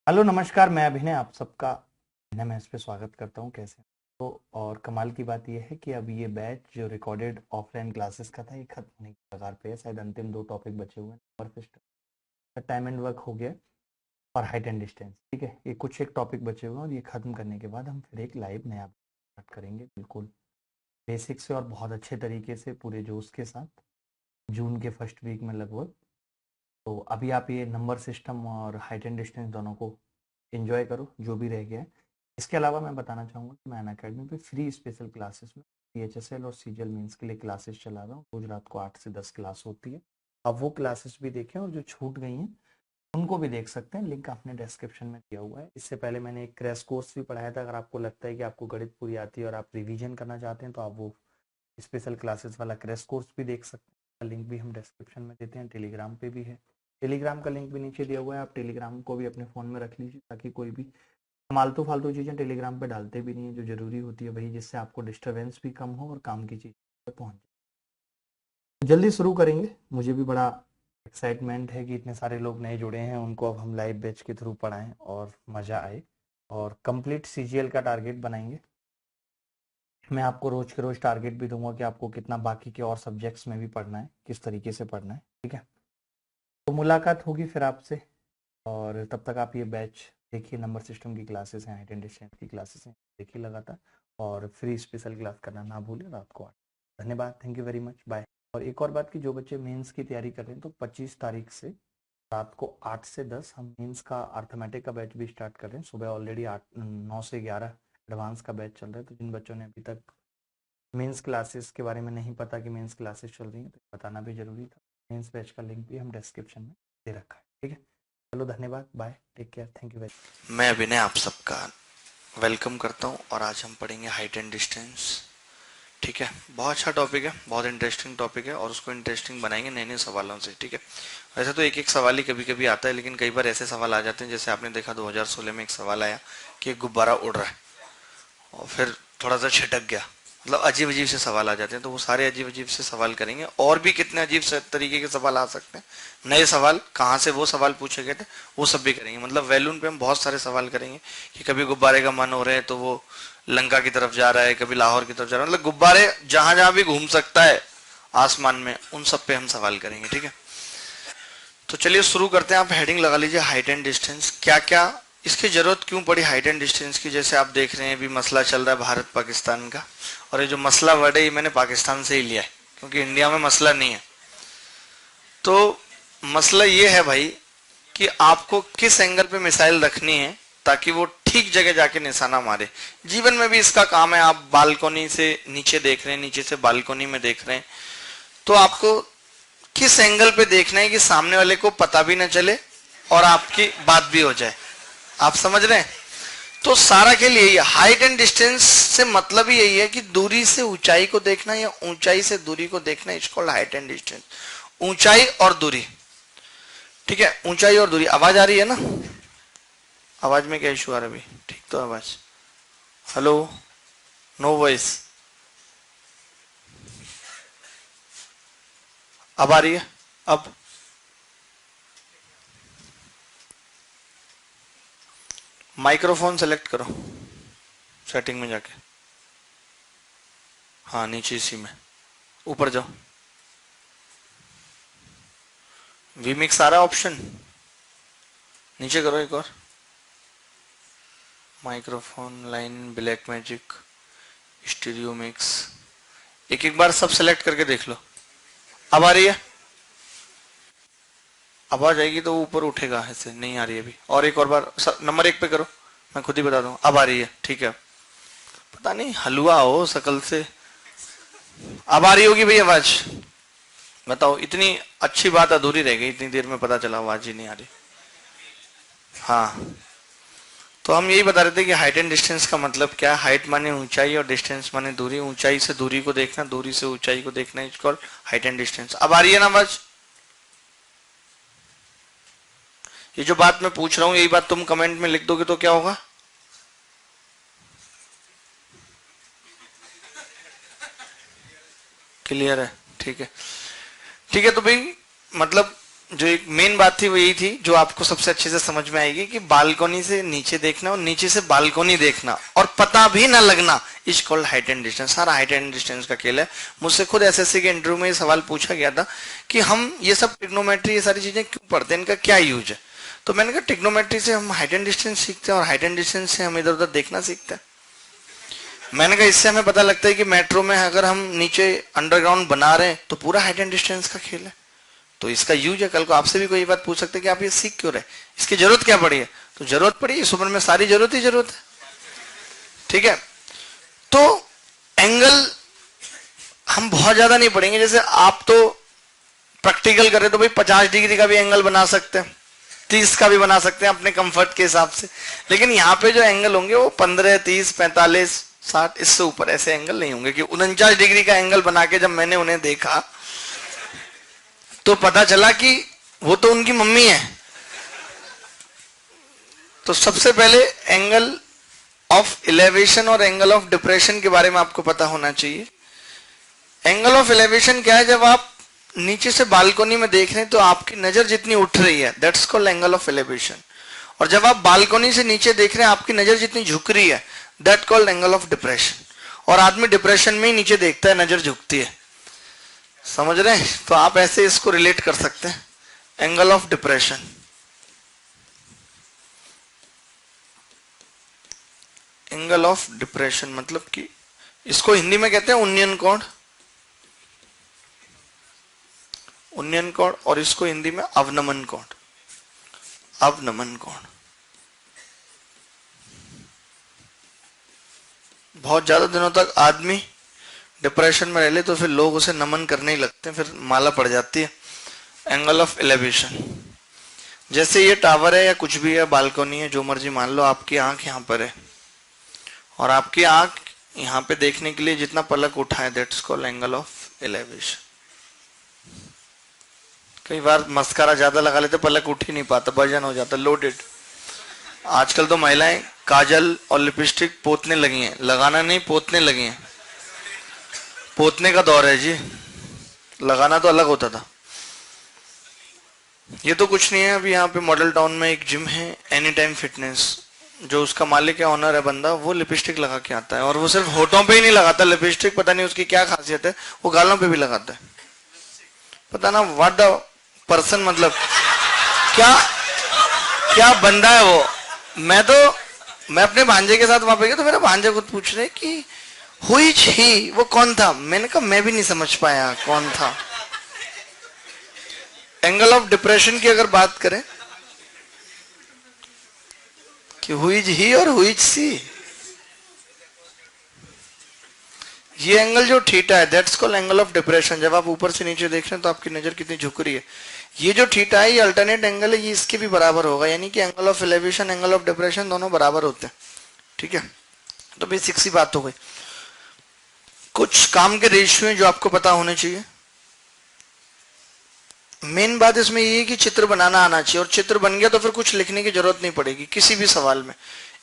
Hello नमस्कार, मैं अभिनय आप सबका मैं इस पे स्वागत करता हूँ। कैसे हैं? तो और कमाल की बात यह है कि अब ये बैच जो रिकॉर्डेड ऑफलाइन क्लासेस का था ये खत्म होने की कगार पे है। शायद अंतिम 2 टॉपिक बचे हुए हैं और सिस्टम टाइम एंड वर्क हो गया और हाइट एंड डिस्टेंस। ठीक है, ये कुछ एक टॉपिक बचे हुए हैं और ये खत्म करने के बाद हम फिर एक लाइव नया स्टार्ट करेंगे, बिल्कुल बेसिक से और बहुत अच्छे तरीके से पूरे जोश के साथ जून के फर्स्ट वीक में लगभग। तो अभी आप ये नंबर सिस्टम और हाइट एंड डिस्टेंस दोनों को एंजॉय करो जो भी रह गया है। इसके अलावा मैं बताना चाहूँगा कि मैं अनअकैडमी पे फ्री स्पेशल क्लासेस में CHSL और CGL मेंस के लिए क्लासेस चला रहा हूँ। रोज रात को 8 से 10 क्लास होती है। अब वो क्लासेस भी देखें और जो छूट गई हैं उनको भी देख सकते हैं। लिंक आपने डिस्क्रिप्शन में दिया हुआ है। इससे पहले मैंने एक क्रैश कोर्स भी पढ़ाया था। अगर आपको लगता है कि आपको गणित पूरी आती है और आप रिवीजन करना चाहते हैं तो आप वो स्पेशल क्लासेस वाला क्रैश कोर्स भी देख सकते हैं। लिंक भी हम डिस्क्रिप्शन में देते हैं। टेलीग्राम पे भी है, टेलीग्राम का लिंक भी नीचे दिया हुआ है। आप टेलीग्राम को भी अपने फ़ोन में रख लीजिए ताकि कोई भी फालतू फालतू चीज़ें टेलीग्राम पे डालते भी नहीं है। जो ज़रूरी होती है वही, जिससे आपको डिस्टरबेंस भी कम हो और काम की चीज़ पे पहुँच जाए। जल्दी शुरू करेंगे। मुझे भी बड़ा एक्साइटमेंट है कि इतने सारे लोग नए जुड़े हैं, उनको अब हम लाइव बैच के थ्रू पढ़ाएं और मज़ा आए और कंप्लीट CGL का टारगेट बनाएंगे। मैं आपको रोज के रोज टारगेट भी दूंगा कि आपको कितना बाकी के और सब्जेक्ट्स में भी पढ़ना है, किस तरीके से पढ़ना है। ठीक है, तो मुलाकात होगी फिर आपसे। और तब तक आप ये बैच देखिए। नंबर सिस्टम की क्लासेस हैं, हाइट एंड डिस्टेंस की क्लासेस हैं, देखिए लगातार। और फ्री स्पेशल क्लास करना ना भूलें रात को 8। धन्यवाद, thank you very much, bye. और एक और बात कि जो बच्चे मेंस की तैयारी कर रहे हैं तो 25 तारीख से रात को 8 से 10 हम मेंस का अर्थमेटिक का बैच भी स्टार्ट कर रहे हैं। सुबह ऑलरेडी 9 से 11 एडवांस का बैच चल रहा है। तो जिन बच्चों ने अभी तक मेंस क्लासेस के बारे में नहीं पता कि मेंस क्लासेस चल रही हैं तो बताना भी जरूरी था। मेंस बैच का लिंक भी हम डिस्क्रिप्शन में दे रखा है। ठीक है, चलो धन्यवाद, bye, take care, thank you very. मैं अभिनय आप सबका वेलकम करता हूं और आज हम पढ़ेंगे हाइट एंड डिस्टेंस। ठीक है, बहुत अच्छा टॉपिक है, बहुत इंटरेस्टिंग टॉपिक है और उसको इंटरेस्टिंग बनाएंगे नए नए सवालों से। ठीक है, वैसे तो एक एक सवाल ही कभी कभी आता है, लेकिन कई बार ऐसे सवाल आ जाते हैं जैसे आपने देखा 2016 में एक सवाल आया कि एक गुब्बारा उड़ रहा है और फिर थोड़ा सा छिटक गया। मतलब अजीब अजीब से सवाल आ जाते हैं, तो वो सारे अजीब अजीब से सवाल करेंगे। और भी कितने अजीब से तरीके के सवाल आ सकते हैं, नए सवाल कहाँ से वो सवाल पूछे गए थे वो सब भी करेंगे। मतलब वैल्यून पे हम बहुत सारे सवाल करेंगे कि कभी गुब्बारे का मन हो रहा है तो वो लंका की तरफ जा रहा है, कभी लाहौर की तरफ जा रहा है। मतलब गुब्बारे जहां जहां भी घूम सकता है आसमान में, उन सब पे हम सवाल करेंगे। ठीक है, तो चलिए शुरू करते हैं। आप हेडिंग लगा लीजिए हाइट एंड डिस्टेंस। क्या क्या इसकी जरूरत क्यों पड़ी हाइट एंड डिस्टेंस की? जैसे आप देख रहे हैं अभी मसला चल रहा है भारत पाकिस्तान का, और ये जो मसला वर्ड है ये मैंने पाकिस्तान से ही लिया है क्योंकि इंडिया में मसला नहीं है। तो मसला ये है भाई कि आपको किस एंगल पे मिसाइल रखनी है ताकि वो ठीक जगह जाके निशाना मारे। जीवन में भी इसका काम है। आप बालकोनी से नीचे देख रहे हैं, नीचे से बालकोनी में देख रहे हैं, तो आपको किस एंगल पे देखना है कि सामने वाले को पता भी ना चले और आपकी बात भी हो जाए। आप समझ रहे हैं? तो सारा के लिए यही हाइट एंड डिस्टेंस से मतलब ही यही है कि दूरी से ऊंचाई को देखना या ऊंचाई से दूरी को देखना। It's called height and distance. ऊंचाई और दूरी। ठीक है, ऊंचाई और दूरी। आवाज आ रही है ना? आवाज में क्या इशू आ रहा है अभी? ठीक तो आवाज? Hello, no voice. अब आ रही है? अब माइक्रोफोन सेलेक्ट करो सेटिंग में जाके। हाँ, नीचे इसी में ऊपर जाओ। वीमिक्स आ रहा है ऑप्शन, नीचे करो एक और। Microphone, line, black magic, stereo mix. एक एक बार सब सेलेक्ट करके देख लो। अब आ रही है? अब आ जाएगी तो ऊपर उठेगा। ऐसे नहीं आ रही है अभी। और एक और बार नंबर 1 पे करो, मैं खुद ही बता दूं। अब आ रही है? ठीक है। पता नहीं हलवा हो शकल से। अब आ रही होगी भाई आवाज। बताओ, इतनी अच्छी बात अधूरी रह गई, इतनी देर में पता चला आवाज ही नहीं आ रही। हाँ, तो हम यही बता रहे थे कि हाइट एंड डिस्टेंस का मतलब क्या है। हाइट माने ऊंचाई और डिस्टेंस माने दूरी। ऊंचाई से दूरी को देखना, दूरी से ऊंचाई को देखना, it's called height and distance. अब आ रही है ना आवाज? ये जो बात मैं पूछ रहा हूं यही बात तुम कमेंट में लिख दोगे तो क्या होगा? क्लियर है? ठीक है। ठीक है, तो भाई मतलब जो एक मेन बात थी वो यही थी जो आपको सबसे अच्छे से समझ में आएगी कि बालकनी से नीचे देखना और नीचे से बालकनी देखना और पता भी ना लगना is called height and distance. सारा हाइट एंड डिस्टेंस का खेल है। मुझसे खुद एसएससी के इंटरव्यू में ये सवाल पूछा गया था कि हम ये सब ट्रिग्नोमेट्री ये सारी चीजें क्यों पढ़ते हैं, इनका क्या यूज है। तो मैंने कहा ट्रिग्नोमेट्री से हम हाइट एंड डिस्टेंस सीखते हैं और हाइट एंड डिस्टेंस से हम इधर उधर देखना सीखते हैं। मैंने कहा इससे हमें पता लगता है कि मेट्रो में अगर हम नीचे अंडरग्राउंड बना रहे हैं तो पूरा हाइट एंड डिस्टेंस का खेल है। तो इसका यूज है। कल को आपसे भी कोई बात पूछ सकते हैं कि आप ये सीख क्यों रहे, इसकी जरूरत क्या पड़ी है। तो जरूरत पड़ी, इस उम्र में सारी जरूरत ही जरूरत है। ठीक है, तो एंगल हम बहुत ज्यादा नहीं पढ़ेंगे। जैसे आप तो प्रैक्टिकल करें तो भाई 50 डिग्री का भी एंगल बना सकते हैं, 30 का भी बना सकते हैं अपने कंफर्ट के हिसाब से। लेकिन यहाँ पे जो एंगल होंगे वो 15, 30, 45, 60 इससे ऊपर ऐसे एंगल नहीं होंगे। कि 49 डिग्री का एंगल बना के जब मैंने उन्हें देखा तो पता चला कि वो तो उनकी मम्मी है। तो सबसे पहले एंगल ऑफ एलिवेशन और एंगल ऑफ डिप्रेशन के बारे में आपको पता होना चाहिए। एंगल ऑफ एलिवेशन क्या है, जब आप नीचे से बालकनी में देख रहे हैं तो आपकी नजर जितनी उठ रही है that's called angle of elevation. और जब आप बालकनी से नीचे देख रहे हैं आपकी नजर जितनी झुक रही है that called angle of depression. और आदमी डिप्रेशन में ही नीचे देखता है, नजर झुकती है। समझ रहे हैं? तो आप ऐसे इसको रिलेट कर सकते हैं, angle of depression. Angle of depression मतलब कि इसको हिंदी में कहते हैं उन्नयन कोण, उन्नयन कोण। और इसको हिंदी में अवनमन कोण, अवनमन कोण। बहुत ज्यादा दिनों तक आदमी डिप्रेशन में रह ले तो फिर लोग उसे नमन करने ही लगते हैं, फिर माला पड़ जाती है। एंगल ऑफ एलिवेशन, जैसे ये टावर है या कुछ भी है, बालकनी है, जो मर्जी मान लो, आपकी आंख यहाँ पर है और आपकी आंख यहाँ पे देखने के लिए जितना पलक उठा है that's called angle of elevation. कई बार मस्कारा ज्यादा लगा लेते, पलक उठ ही नहीं पाता, वजन हो जाता, लोडेड। आजकल तो महिलाएं काजल और लिपस्टिक पोतने लगी हैं, लगाना नहीं पोतने लगी हैं। पोतने का दौर है जी, लगाना तो अलग होता था। ये तो कुछ नहीं है। अभी यहाँ पे मॉडल टाउन में एक जिम है, एनी टाइम फिटनेस, जो उसका मालिक है, ऑनर है बंदा, वो लिपस्टिक लगा के आता है। और वो सिर्फ होठों पे ही नहीं लगाता लिपस्टिक, पता नहीं उसकी क्या खासियत है, वो गालों पे भी लगाता है। पता ना व्हाट द पर्सन, मतलब क्या क्या बंदा है वो। मैं अपने भांजे के साथ वहां पे गया तो मेरा भांजा खुद पूछ रहे कि हुई ही, वो कौन था। मैंने कहा मैं भी नहीं समझ पाया कौन था। एंगल ऑफ डिप्रेशन की अगर बात करें कि हुई ही और हुई सी, ये एंगल जो थीटा है that's called angle of depression. जब आप ऊपर से नीचे देख रहे हैं तो आपकी नजर कितनी झुक रही है। ये जो थीटा है ये अल्टरनेट एंगल है, ये इसके भी बराबर होगा। यानी कि angle of elevation, angle of depression दोनों बराबर होते हैं। ठीक है, तो बेसिक सी बात हो गई। कुछ काम के रेशियो जो आपको पता होने चाहिए। मेन बात इसमें ये है कि चित्र बनाना आना चाहिए, और चित्र बन गया तो फिर कुछ लिखने की जरूरत नहीं पड़ेगी किसी भी सवाल में।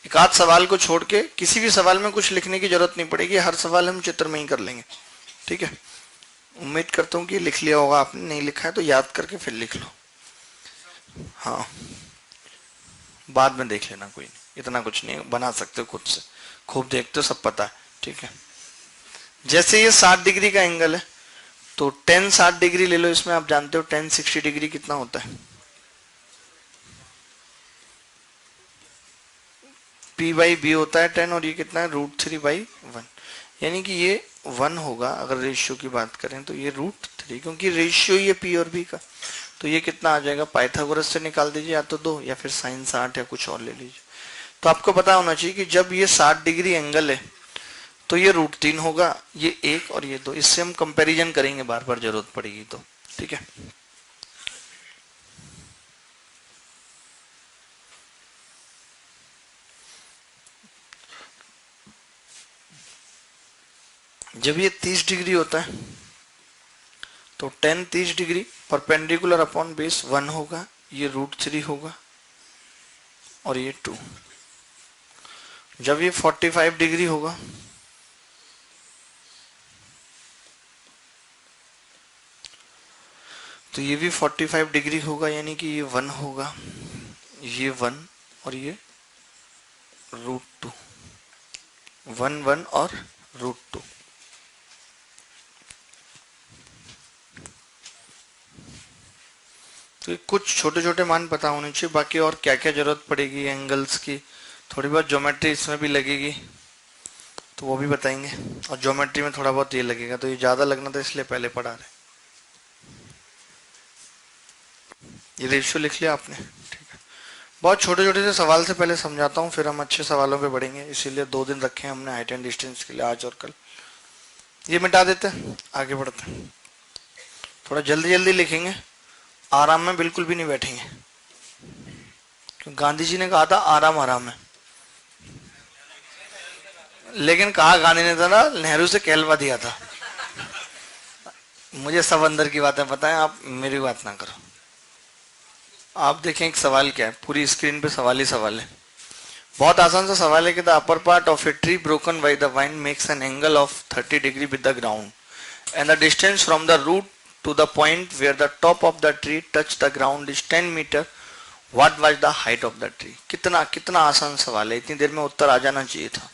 एक आध सवाल को छोड़ के किसी भी सवाल में कुछ लिखने की जरूरत नहीं पड़ेगी, हर सवाल हम चित्र में ही कर लेंगे। ठीक है, उम्मीद करता हूँ कि लिख लिया होगा आपने, नहीं लिखा है तो याद करके फिर लिख लो। हाँ, बाद में देख लेना, कोई नहीं, इतना कुछ नहीं, बना सकते हो खुद से, खूब देखते हो, सब पता है। ठीक है, जैसे ये 60 डिग्री का एंगल है तो 10 60 डिग्री ले लो। इसमें आप जानते हो 10 60 डिग्री कितना होता है, P बाई बी होता है 10, और ये कितना है √3/1। यानी कि ये 1 होगा अगर रेशियो की बात करें तो, ये √3, क्योंकि रेशियो ये P और B का। तो ये कितना आ जाएगा, पाइथागोरस से निकाल दीजिए, या तो 2 या फिर sin 60 या कुछ और ले लीजिए। तो आपको पता होना चाहिए कि जब ये 60 डिग्री एंगल है तो ये √3 होगा, ये 1 और ये 2। इससे हम कंपैरिजन करेंगे बार बार जरूरत पड़ेगी तो। ठीक है, जब ये 30 डिग्री होता है तो 10 30 डिग्री परपेंडिकुलर अपॉन बेस 1 होगा, ये √3 होगा, और ये 2। जब ये 45 डिग्री होगा तो ये भी 45 डिग्री होगा, यानी कि ये 1 होगा, ये 1 और ये √2, 1 1 और √2। तो ये कुछ छोटे छोटे मान पता होने चाहिए, बाकी और क्या क्या जरूरत पड़ेगी एंगल्स की, थोड़ी बहुत ज्योमेट्री इसमें भी लगेगी तो वो भी बताएंगे, और ज्योमेट्री में थोड़ा बहुत ये लगेगा, तो ये ज्यादा लगना था इसलिए पहले पढ़ा रहे। ये रेशियो लिख लिया आपने, ठीक है। बहुत छोटे छोटे से सवाल से पहले समझाता हूँ, फिर हम अच्छे सवालों पे बढ़ेंगे, इसीलिए 2 दिन रखे हमने हाइट एंड डिस्टेंस के लिए, आज और कल। ये मिटा देते हैं, आगे बढ़ते हैं। थोड़ा जल्दी जल्दी लिखेंगे, आराम में बिल्कुल भी नहीं बैठेंगे, क्योंकि गांधी जी ने कहा था आराम आराम है, लेकिन कहा गांधी ने था ना, नेहरू से कहलवा दिया था। मुझे सब अंदर की बातें पता है, आप मेरी बात ना करो। आप देखें एक सवाल क्या है, पूरी स्क्रीन पे सवाल ही सवाल है। बहुत आसान सा सवाल है कि the upper part of a tree broken by the wind makes an angle of 30 degree with the ground and the distance from the root to the point where the top of the tree touch the ground is 10 metre, what was the height of the tree. कितना कितना आसान सवाल है, इतनी देर में उत्तर आ जाना चाहिए था।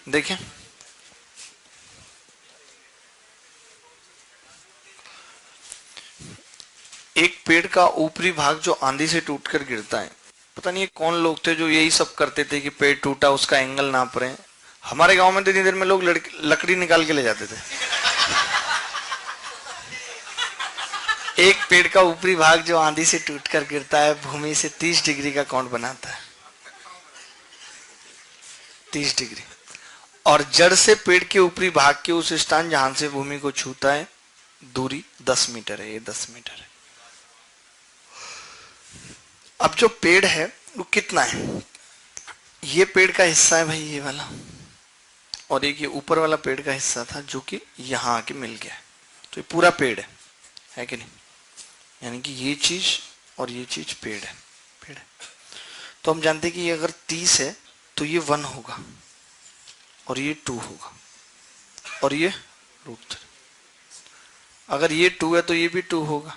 देखिए एक पेड़ का ऊपरी भाग जो आंधी से टूटकर गिरता है, पता नहीं ये कौन लोग थे जो यही सब करते थे कि पेड़ टूटा उसका एंगल नाप रहे हैं। हमारे गांव में तो इतनी देर में लोग लकड़ी निकाल के ले जाते थे। एक पेड़ का ऊपरी भाग जो आंधी से टूटकर गिरता है भूमि से 30 डिग्री का कोण बनाता है, 30 डिग्री, और जड़ से पेड़ के ऊपरी भाग के उस स्थान जहां से भूमि को छूता है दूरी 10 मीटर है, ये 10 मीटर है। अब जो पेड़ है वो कितना है, ये पेड़ का हिस्सा है भाई ये वाला, और एक ये ऊपर वाला पेड़ का हिस्सा था जो कि यहां आके मिल गया है, तो ये पूरा पेड़ है कि नहीं, यानी कि ये चीज और ये चीज पेड़ है, पेड़ है। तो हम जानते हैं कि ये अगर 30 है तो ये 1 होगा और ये 2 होगा और ये √3, अगर ये 2 है तो ये भी 2 होगा।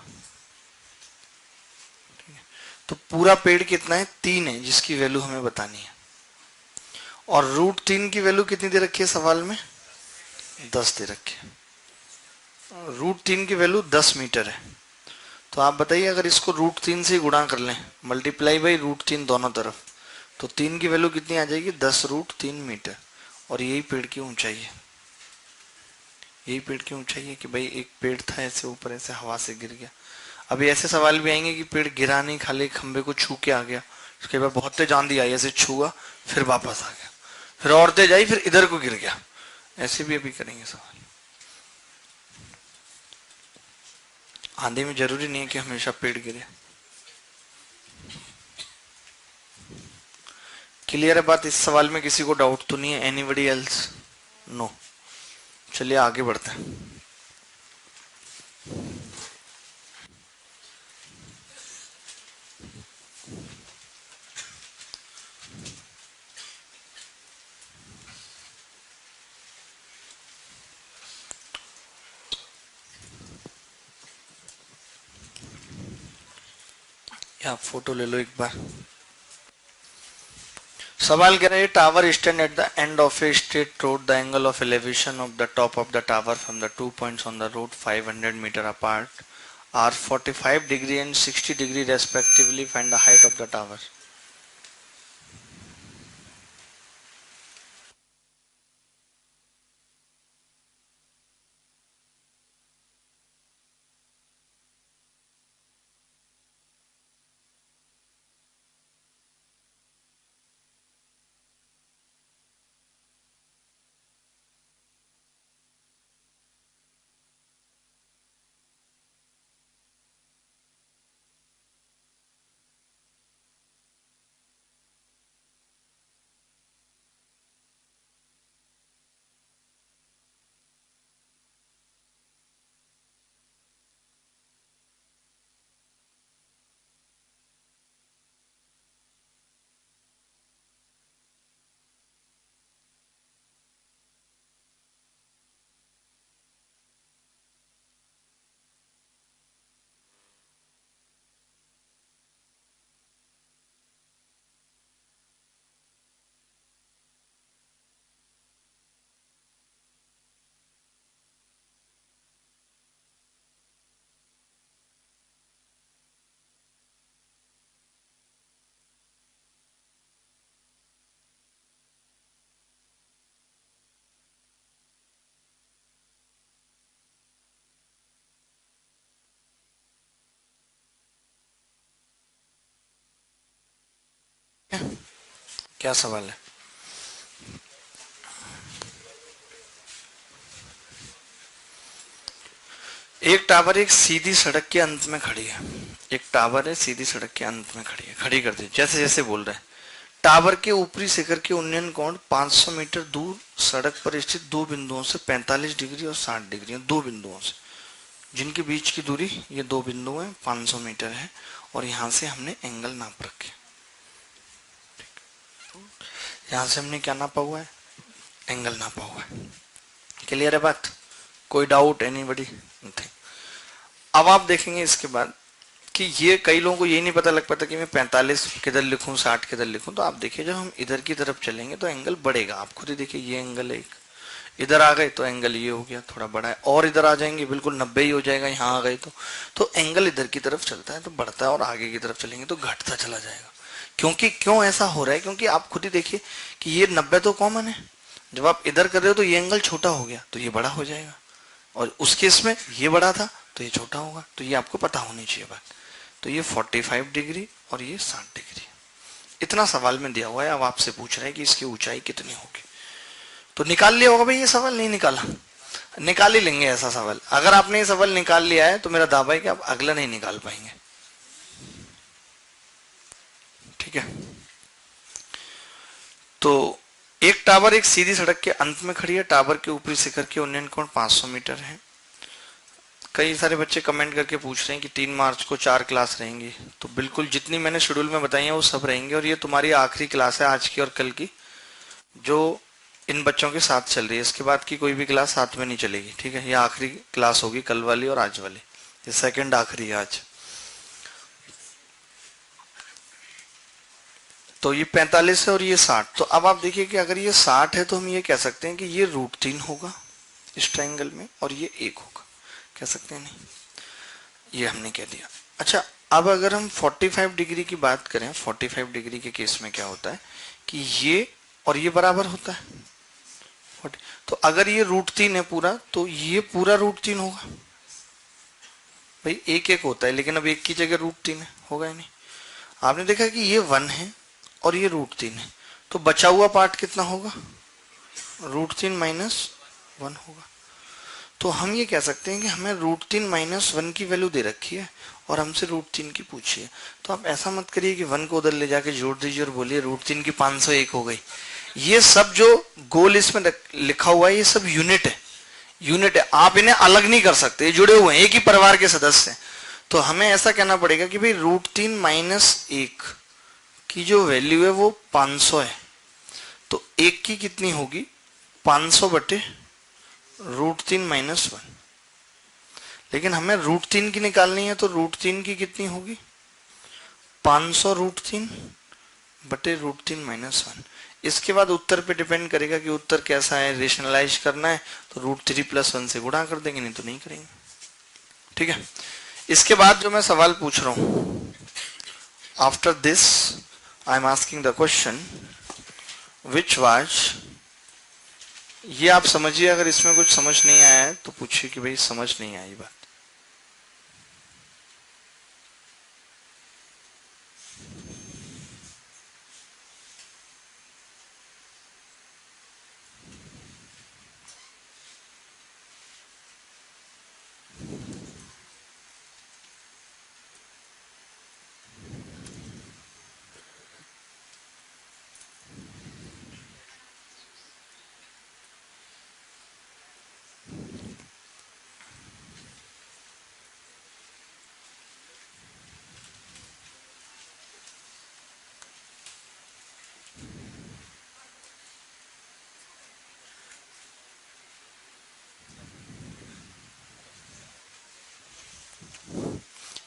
तो पूरा पेड़ कितना है, 3 है, जिसकी वैल्यू हमें बतानी है, और √3 की वैल्यू कितनी दे रखी है सवाल में, 10 दे रखी है। √3 की वैल्यू 10 मीटर है, तो आप बताइए अगर इसको √3 से गुणा कर लें, मल्टीप्लाई बाई √3 दोनों तरफ, तो 3 की वैल्यू कितनी आ जाएगी, 10√3 मीटर, और यही पेड़ की ऊंचाई है। यही पेड़ की ऊंचाई है कि भाई एक पेड़ था ऐसे ऊपर ऐसे हवा से गिर गया। अभी ऐसे सवाल भी आएंगे कि पेड़ गिरा नहीं, खाली खंबे को छू के आ गया, उसके बाद बहुत तेज आंधी आई ऐसे छुआ फिर वापस आ गया, फिर और तेज आई फिर इधर को गिर गया, ऐसे भी अभी करेंगे सवाल। आंधी में जरूरी नहीं है कि हमेशा पेड़ गिरे। क्लियर है बात, इस सवाल में किसी को डाउट तो नहीं है, एनीबडी एल्स, नो। चलिए आगे बढ़ते हैं। या फोटो ले लो एक बार। सवाल कह रहा है tower stand at the end of a straight road, the angle of elevation of the top of the tower from the 2 points on the road 500 metre apart are 45 degree and 60 degree respectively, find the height of the tower. क्या सवाल है? एक tower एक सीधी सड़क के अंत में खड़ी है। एक टावर है, सीधी सड़क के अंत में खड़ी है। खड़ी कर दी जैसे जैसे बोल रहे हैं। टावर के ऊपरी शिखर के उन्नयन कोण 500 मीटर दूर सड़क पर स्थित दो बिंदुओं से 45 डिग्री और 60 डिग्री, दो बिंदुओं से, जिनके बीच की दूरी ये दो बिंदु है 500 मीटर है, और यहां से हमने एंगल नाप रखे। यहां से हमने क्या नापा हुआ है? एंगल नापा हुआ है। क्लियर है बात? कोई डाउट एनीबडी? नहीं। अब आप देखेंगे इसके बाद कि ये कई लोगों को ये नहीं पता लग पाता कि मैं 45 किधर लिखूं 60 किधर लिखूं। तो आप देखिए जब हम इधर की तरफ चलेंगे तो एंगल बढ़ेगा। आप खुद ही देखिए, ये एंगल है एक, इधर आ गए तो एंगल ये हो गया, थोड़ा बड़ा है, और इधर आ जाएंगे बिल्कुल 90 ही हो जाएगा। यहाँ आ गए तो एंगल इधर की तरफ चलता है तो बढ़ता है, और आगे की तरफ चलेंगे तो घटता चला जाएगा। क्योंकि क्यों ऐसा हो रहा है? क्योंकि आप खुद ही देखिए कि ये 90 तो कॉमन है। जब आप इधर कर रहे हो तो ये एंगल छोटा हो गया तो ये बड़ा हो जाएगा, और उस केस में ये बड़ा था तो ये छोटा होगा। तो ये आपको पता होनी चाहिए बात। तो ये 45 डिग्री और ये 60 डिग्री, इतना सवाल में दिया हुआ है। अब आपसे पूछ रहे हैं कि इसकी ऊंचाई कितनी होगी। तो निकाल लिया होगा भाई ये सवाल, नहीं निकाला? निकाल ही लेंगे ऐसा सवाल। अगर आपने ये सवाल निकाल लिया है तो मेरा दावा है कि आप अगला नहीं निकाल पाएंगे। ठीक है। तो एक टावर एक सीधी सड़क के अंत में खड़ी है। टावर के ऊपरी शिखर के उन्नयन कोण 500 मीटर है। कई सारे बच्चे कमेंट करके पूछ रहे हैं कि 3 मार्च को 4 क्लास रहेंगी। तो बिल्कुल जितनी मैंने शेड्यूल में बताई है वो सब रहेंगे, और ये तुम्हारी आखिरी क्लास है आज की और कल की, जो इन बच्चों के साथ चल रही है। इसके बाद की कोई भी क्लास साथ में नहीं चलेगी। ठीक है, ये आखिरी क्लास होगी, कल वाली और आज वाली। ये सेकंड आखिरी है आज। तो ये 45 है और ये 60। तो अब आप देखिए कि अगर ये 60 है तो हम ये कह सकते हैं कि ये √3 होगा इस ट्रायंगल में, और ये 1 होगा। कह सकते हैं? नहीं, ये हमने कह दिया। अच्छा, अब अगर हम 45 डिग्री की बात करें, 45 डिग्री के केस में क्या होता है कि ये और ये बराबर होता है। तो अगर ये √3 है पूरा, तो ये पूरा √3 होगा। भाई एक एक होता है, लेकिन अब एक की जगह √3 है, होगा ही नहीं। आपने देखा कि ये 1 है और ये √3 है, तो बचा हुआ पार्ट कितना होगा? √3 - 1 होगा। तो हम ये कह सकते हैं कि हमें √3 - 1 की वैल्यू दे रखी है और हमसे √3 की पूछी है। तो आप ऐसा मत करिए कि 1 को उधर ले जाके जोड़ दीजिए और बोलिए √3 की 501 हो गई। ये सब जो गोल इसमें लिखा हुआ है ये सब यूनिट है, यूनिट है। आप इन्हें अलग नहीं कर सकते, ये जुड़े हुए हैं, एक ही परिवार के सदस्य हैं। तो हमें ऐसा कहना पड़ेगा कि भाई √3 - 1 की जो वैल्यू है वो 500 है। तो 1 की कितनी होगी? 500 बटे √3 - 1। लेकिन हमें √3 की निकालनी है, तो √3 की कितनी होगी? 500√3 बटे √3 - 1। इसके बाद उत्तर पे डिपेंड करेगा कि उत्तर कैसा है, रेशनलाइज करना है तो √3 + 1 से गुणा कर देंगे, नहीं तो नहीं करेंगे। ठीक है, इसके बाद जो मैं सवाल पूछ रहा हूं, after this I am asking the question which was, ये आप समझिए, अगर इसमें कुछ समझ नहीं आया है तो पूछिए कि भाई समझ नहीं आई बात।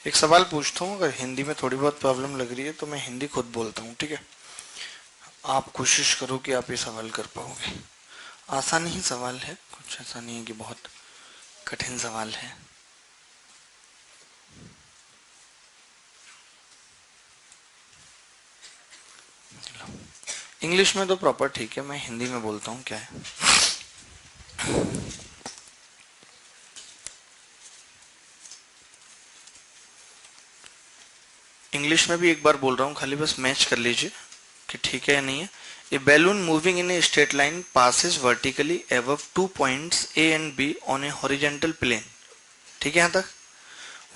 एक सवाल पूछता हूँ, अगर हिंदी में थोड़ी बहुत प्रॉब्लम लग रही है तो मैं हिंदी खुद बोलता हूँ, ठीक है? आप कोशिश करो कि आप ये सवाल कर पाओगे। आसान ही सवाल है, कुछ ऐसा नहीं है कि बहुत कठिन सवाल है। इंग्लिश में तो प्रॉपर ठीक है, मैं हिंदी में बोलता हूँ क्या है। इंग्लिश में भी एक बार बोल रहा हूँ, खाली बस मैच कर लीजिए कि ठीक है या नहीं है। A balloon moving in a straight line passes vertically above 2 points A and B on a horizontal plane। ठीक है, यहाँ तक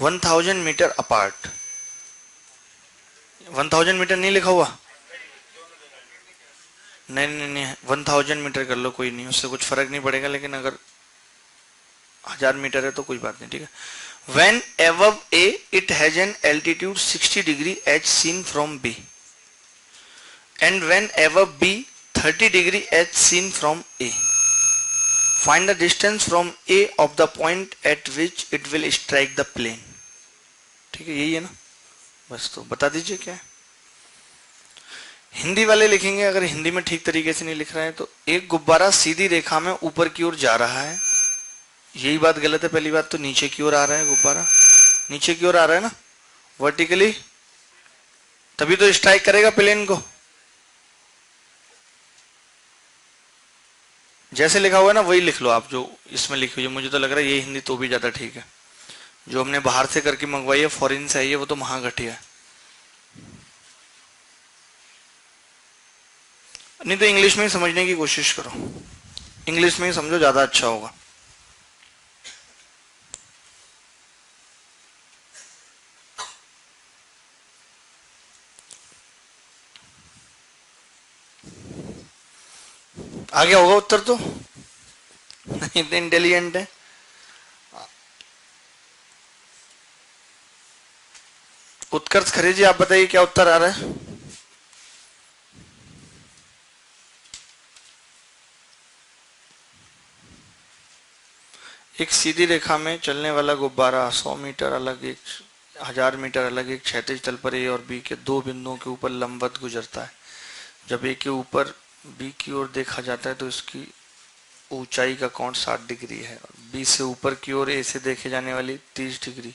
1000 मीटर अपार्ट। 1000 मीटर नहीं लिखा हुआ? नहीं नहीं नहीं, 1000 मीटर कर लो, कोई नहीं, उससे कुछ फर्क नहीं पड़ेगा, लेकिन अगर 1000 मीटर है तो कोई बात नहीं, ठीक है। When above A, it has an altitude 60 degree H seen from B, and when above B, 30 degree H seen from A. Find the distance from A of the point at which it will strike the plane। ठीक है, यही है ना, बस तो बता दीजिए क्या है। हिंदी वाले लिखेंगे, अगर हिंदी में ठीक तरीके से नहीं लिख रहा है तो, एक गुब्बारा सीधी रेखा में ऊपर की ओर जा रहा है, यही बात गलत है। पहली बात तो नीचे की ओर आ रहा है गुब्बारा, नीचे की ओर आ रहा है ना, वर्टिकली, तभी तो स्ट्राइक करेगा प्लेन को। जैसे लिखा हुआ है ना वही लिख लो आप, जो इसमें लिखी हुई है। मुझे तो लग रहा है ये हिंदी तो भी ज्यादा ठीक है। जो हमने बाहर से करके मंगवाई है, फॉरेन से आई है, वो तो महाघटिया है। नहीं तो इंग्लिश में ही समझने की कोशिश करो, इंग्लिश में ही समझो, ज्यादा अच्छा होगा। आ गया होगा उत्तर तो, इतने इंटेलिजेंट है। उत्कर्ष खरे जी, आप बताइए क्या उत्तर आ रहा है। एक सीधी रेखा में चलने वाला गुब्बारा 100 मीटर अलग, 1000 मीटर अलग एक क्षैतिज तल पर ए और बी के दो बिंदुओं के ऊपर लंबवत गुजरता है। जब ए के ऊपर बी की ओर देखा जाता है तो इसकी ऊंचाई का कोण 60 डिग्री है, और बी से ऊपर की ओर ए से देखे जाने वाली 30 डिग्री।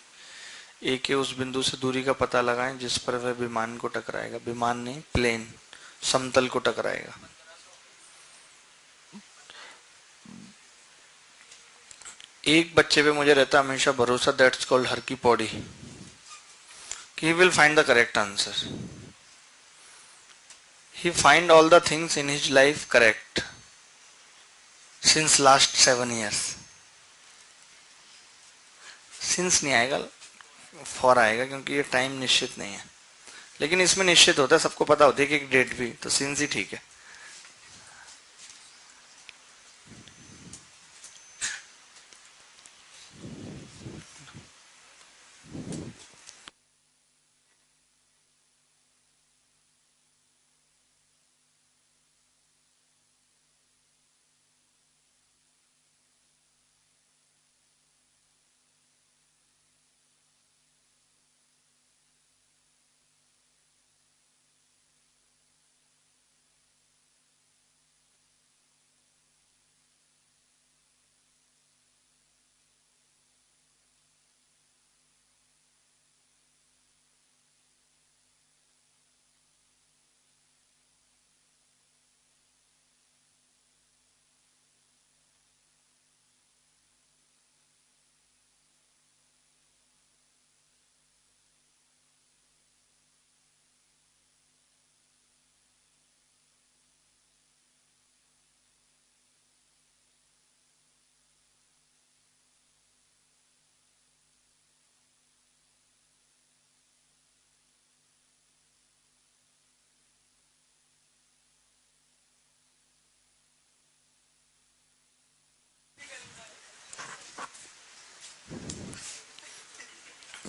ए के उस बिंदु से दूरी का पता लगाएं जिस पर वह विमान को टकराएगा। विमान नहीं, प्लेन, समतल को टकराएगा। एक बच्चे पे मुझे रहता हमेशा भरोसा, दैट्स कॉल्ड हर की Pauri, he will find the correct answer, he find all the things in his life correct since last 7 years। since नहीं आएगा, for आएगा, क्योंकि ये टाइम निश्चित नहीं है, लेकिन इसमें निश्चित होता है, सबको पता होती है कि एक डेट भी, तो since ही ठीक है।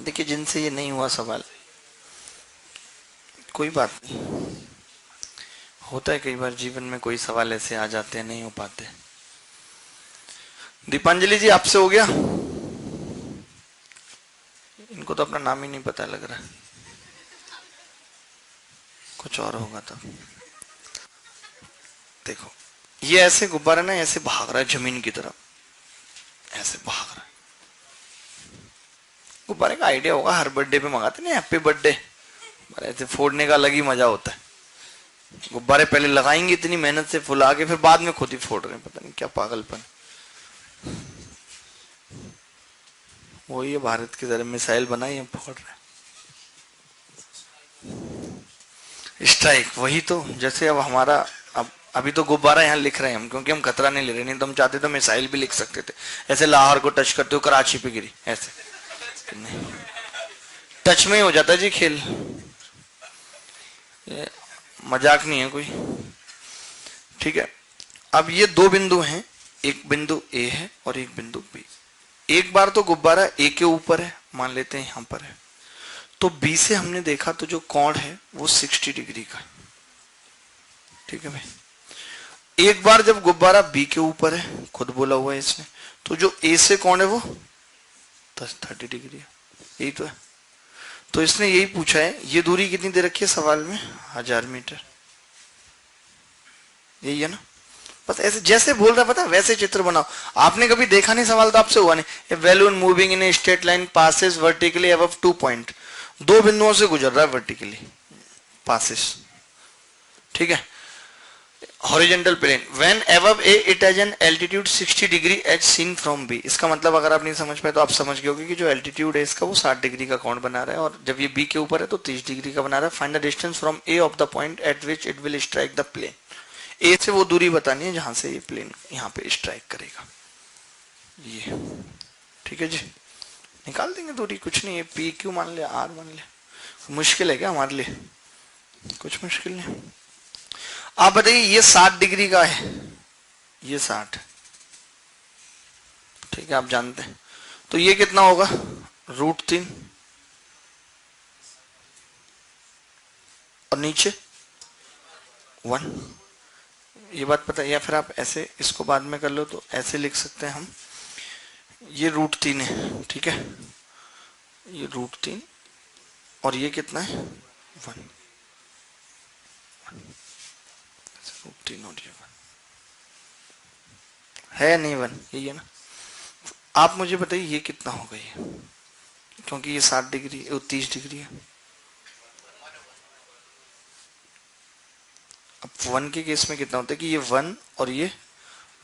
देखिए जिनसे ये नहीं हुआ सवाल, कोई बात नहीं, होता है कई बार जीवन में कोई सवाल ऐसे आ जाते हैं, नहीं हो पाते। दीपांजलि जी आपसे हो गया? इनको तो अपना नाम ही नहीं पता लग रहा, कुछ और होगा तब। देखो ये ऐसे गुब्बारा ना ऐसे भाग रहा है जमीन की तरफ, ऐसे भाग रहा है। गुब्बारे का आइडिया होगा, हर बर्थडे पे मंगाते नहीं हैप्पी बर्थडे, ऐसे फोड़ने का अलग ही मजा होता है। गुब्बारे पहले लगाएंगे इतनी मेहनत से फुला के, फिर बाद में खुद ही फोड़ रहे हैं, पता नहीं क्या पागलपन। वही है, भारत की तरह मिसाइल बनाई है, फोड़ रहे हैं। स्ट्राइक, वही तो, जैसे अब हमारा अभी तो गुब्बारा यहाँ लिख रहे हैं हम, क्योंकि हम खतरा नहीं ले रहे, नहीं तो हम चाहते तो मिसाइल भी लिख सकते थे। ऐसे लाहौर को टच करते हो कराची पे गिरी, ऐसे नहीं, टच में ही हो जाता है जी खेल, मजाक नहीं है कोई। ठीक है, अब ये दो बिंदु हैं, एक बिंदु ए है और एक बिंदु बी। एक बार तो गुब्बारा ए के ऊपर है, मान लेते हैं यहां पर है, तो बी से हमने देखा तो जो कोण है वो 60 डिग्री का। ठीक है भाई, एक बार जब गुब्बारा बी के ऊपर है, खुद बोला हुआ है इसने, तो जो ए से कोण है वो 30 डिग्री है, यही तो है। तो इसने यही पूछा है, ये दूरी कितनी दे रखी है सवाल में, 1000 मीटर, यही है ना। बस ऐसे जैसे बोल रहा पता वैसे चित्र बनाओ। आपने कभी देखा नहीं सवाल तो आपसे हुआ नहीं। A balloon moving in a straight line passes vertically above 2 point, दो बिंदुओं से गुजर रहा है वर्टिकली, पासेस, ठीक है। Horizontal plane, when above A it has an altitude 60 degree as seen from B. इसका मतलब अगर आप नहीं समझ पाए तो आप समझ गए होगे कि जो एल्टीट्यूड है इसका वो 60 डिग्री का कोण बना रहा है, और जब ये बी के ऊपर है तो 30 डिग्री का बना रहा है। Find the distance from A of the point at which it will strike the plane. A से वो दूरी बतानी है जहां से ये प्लेन यहाँ पे स्ट्राइक करेगा, ये, ठीक है जी। निकाल देंगे दूरी, कुछ नहीं है, पी क्यू मान ले, आर मान ले, मुश्किल है क्या हमारे लिए, कुछ मुश्किल नहीं। आप बताइए ये 60 डिग्री का है, ये 60, ठीक है, आप जानते हैं, तो ये कितना होगा, √3, और नीचे 1, ये बात पता है। या फिर आप ऐसे इसको बाद में कर लो, तो ऐसे लिख सकते हैं हम, ये √3 है, ठीक है, ये √3 और ये कितना है 1, √3 और ये 1 है, नहीं 1, यही है ना। आप मुझे बताइए ये कितना हो गई है, क्योंकि ये 60 डिग्री 30 डिग्री है। अब 1 के केस में कितना होता है कि ये 1 और ये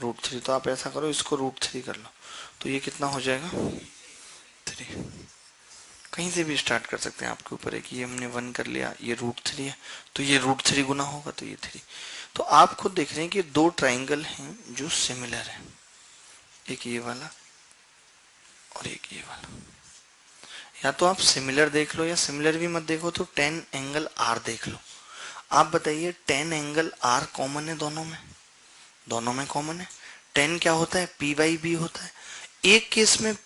√3, तो आप ऐसा करो इसको √3 कर लो, तो ये कितना हो जाएगा 3। कहीं से भी स्टार्ट कर सकते हैं, आपके ऊपर है कि ये हमने 1 कर लिया, ये √3 है, तो ये √3 गुना होगा तो ये 3। तो आप खुद देख रहे हैं कि दो ट्राइंगल हैं जो सिमिलर है, एक ये वाला और एक ये वाला। या तो आप सिमिलर देख लो या सिमिलर भी मत देखो तो tan एंगल R देख लो। आप बताइए tan एंगल R कॉमन है दोनों में, दोनों में कॉमन है। tan क्या होता है, PY होता है। एक केस में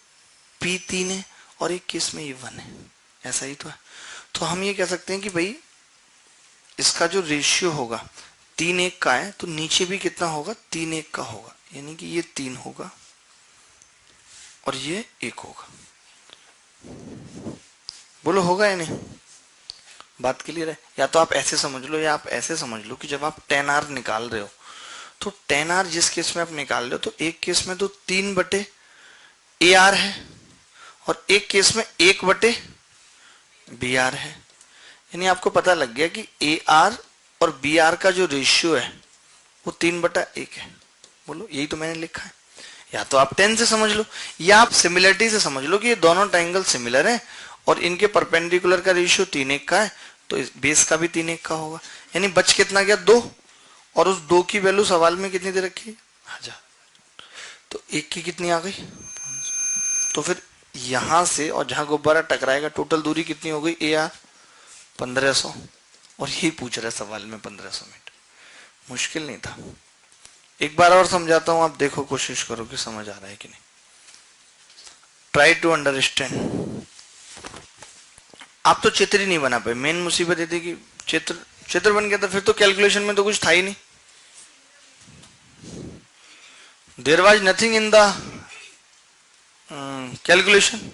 P 3 है और एक केस में ये 1 है, ऐसा ही तो है। तो हम ये कह सकते हैं कि भाई इसका जो रेशियो होगा 3:1 का है, तो नीचे भी कितना होगा 3:1 का होगा, यानी कि ये 3 होगा और ये 1 होगा। बोलो होगा या नहीं, बात क्लियर है। या तो आप ऐसे समझ लो या आप ऐसे समझ लो कि जब आप tan r निकाल रहे हो तो tan r जिस केस में आप निकाल रहे हो तो एक केस में तो 3/AR है और एक केस में 1/BR है, यानी आपको पता लग गया कि AR और BR का जो रेशियो है वो 3/1 है। बोलो यही तो मैंने लिखा है। या तो आप 10 से समझ लो या आप सिमिलरिटी से समझ लो कि ये दोनों ट्राइंगल सिमिलर हैं और इनके परपेंडिकुलर का रेशियो 3:1 का है, तो इस बेस का भी 3:1 का होगा। यानी बच कितना गया 2, और उस 2 की वैल्यू सवाल में कितनी दे रखी है 1000, तो 1 की कितनी आ गई। तो फिर यहां से और जहां गुब्बारा टकराएगा टोटल दूरी कितनी हो गई AR 1500, और यही पूछ रहा है सवाल में 1500 मीटर। मुश्किल नहीं था। एक बार और समझाता हूं, आप देखो कोशिश करो कि समझ आ रहा है कि नहीं। Try to understand. आप तो चित्र ही नहीं बना पाए। मेन मुसीबत ये थी कि चित्र बन गया था, फिर तो कैलकुलेशन में तो कुछ था ही नहीं। There was nothing in the calculation.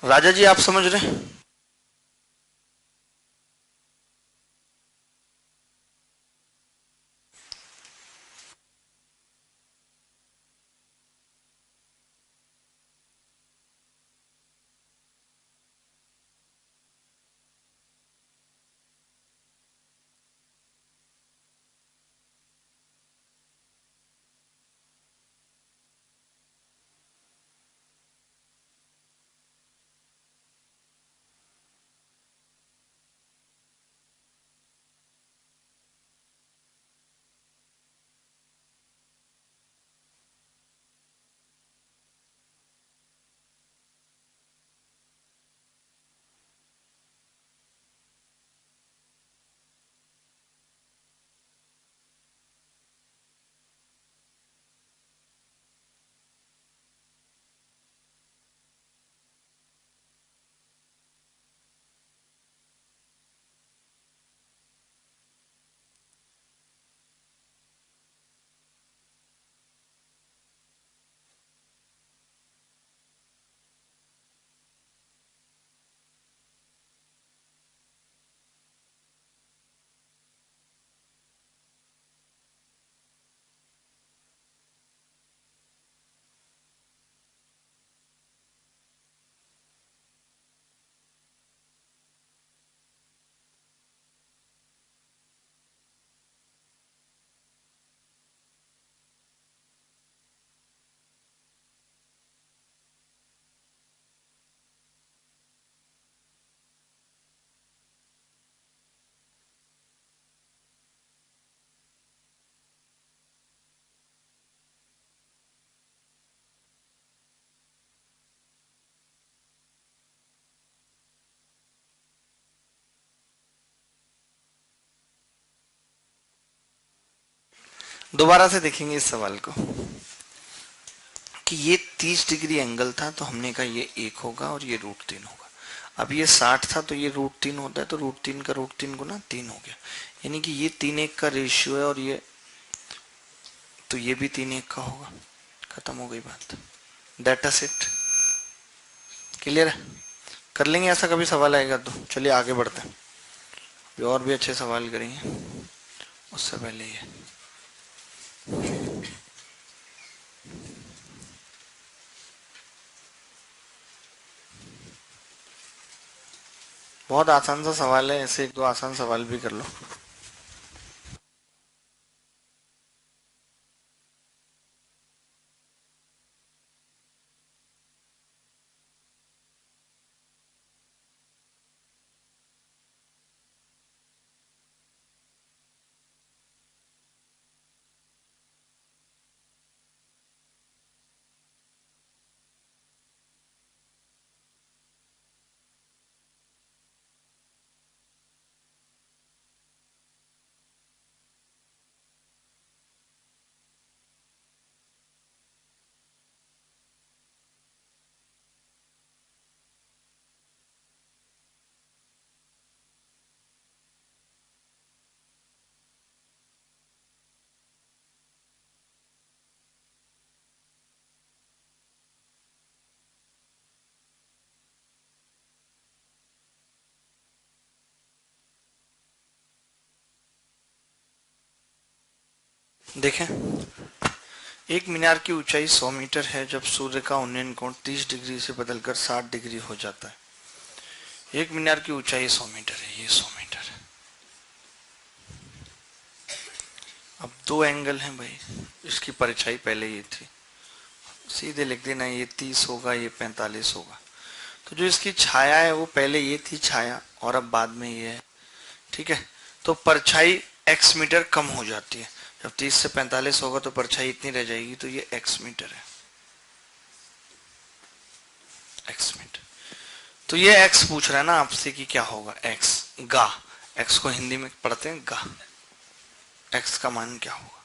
Raja ji आप समझ रहे हैं? दोबारा से देखेंगे इस सवाल को कि ये 30 डिग्री एंगल था, तो हमने कहा ये 1 होगा और ये √3 होगा। अब ये 60 था तो ये √3 होता है, तो √3 का √3 गुना 3 हो गया, यानी कि ये 3:1 का रेशियो है, और ये तो ये भी 3:1 का होगा। खत्म हो गई बात। डेटा सेट क्लियर है? कर लेंगे, ऐसा कभी सवाल आएगा तो। चलिए आगे बढ़ते हैं, और भी अच्छे सवाल करेंगे। उससे पहले ये बहुत आसान सा सवाल है, ऐसे 1-2 आसान सवाल भी कर लो। देखें, एक मीनार की ऊंचाई 100 मीटर है जब सूर्य का उन्नयन कोण 30 डिग्री से बदलकर 60 डिग्री हो जाता है। एक मीनार की ऊंचाई 100 मीटर है, ये 100 मीटर है। अब 2 एंगल हैं भाई, इसकी परछाई पहले ये थी, सीधे लिख देना, ये 30 होगा, ये 45 होगा। तो जो इसकी छाया है वो पहले ये थी छाया, और अब बाद में ये है, ठीक है। तो परछाई x मीटर कम हो जाती है, जब 30 से 45 होगा तो परछाई इतनी रह जाएगी, तो ये x मीटर है, x मीटर। तो ये x पूछ रहा है ना आपसे कि क्या होगा, x गा, x को हिंदी में पढ़ते हैं गा, x का मान क्या होगा?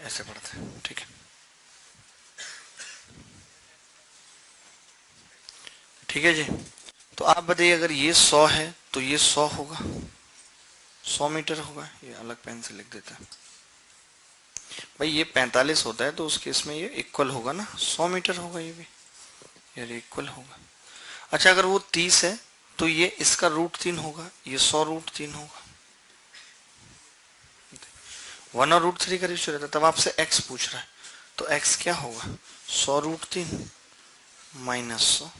ऐसे पढ़ते हैं, ठीक है। ठीक है जी। तो आप बताइए, अगर ये 100 है तो ये 100 होगा, 100 मीटर होगा। ये अलग पेन से लिख देते हैं भाई। ये 45 होता है तो उस केस में ये इक्वल होगा ना, 100 मीटर होगा ये भी, यार इक्वल होगा। अच्छा, अगर वो 30 है तो ये इसका √3 होगा, ये 100 √3 होगा। 1 और √3 का रेशियो रहता है, तब आपसे x पूछ रहा है, तो x क्या होगा, 100 √3 माइनस 100,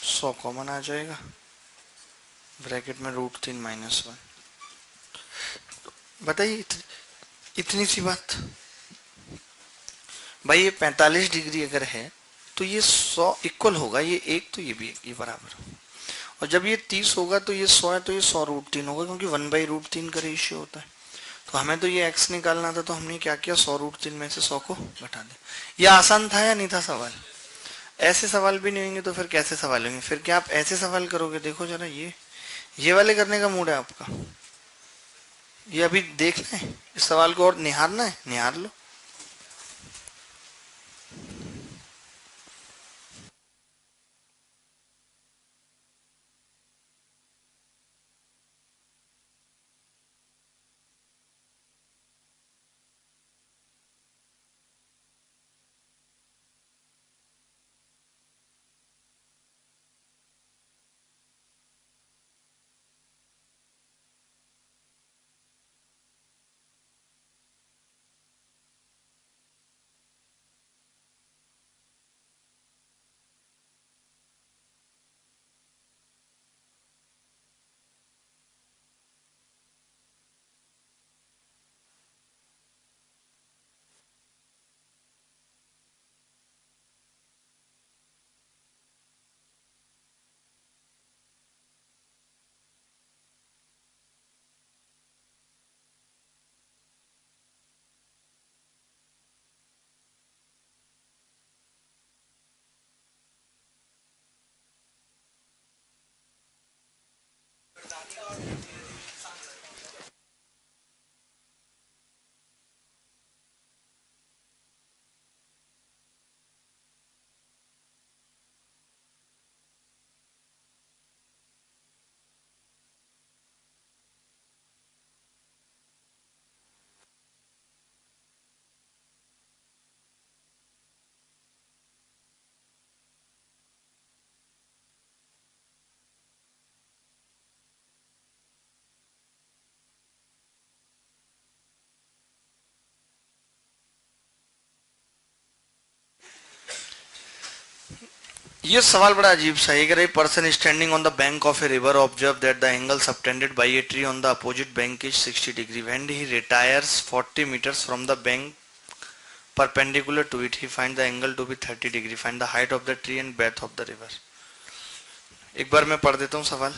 100 कॉमन आ जाएगा, ब्रैकेट में √3 माइनस 1। बताइए, इतनी सी बात भाई। ये 45 डिग्री अगर है तो ये 100 इक्वल होगा, ये एक तो ये भी एक, ये बराबर। और जब ये 30 होगा तो ये 100 है तो ये 100 √3 होगा, क्योंकि 1/√3 का रेशियो होता है। तो हमें तो ये x निकालना था, तो हमने क्या किया, 100 √3 में से 100 को घटा दिया। ये आसान था या नहीं था सवाल? ऐसे सवाल भी नहीं होंगे तो फिर कैसे सवाल होंगे? फिर क्या आप ऐसे सवाल करोगे? देखो जरा, ये वाले करने का मूड है आपका? ये अभी देखना है इस सवाल को और निहारना है, निहार लो। ये सवाल बड़ा अजीब सा है। अगर a person standing on the bank of a river observe that the angle subtended by a tree on the opposite bank is 60 degree when he retires 40 metres from the bank perpendicular to it, he find the angle to be 30 degree, find the height of the tree and breadth of the river। एक बार मैं पढ़ देता हूँ सवाल।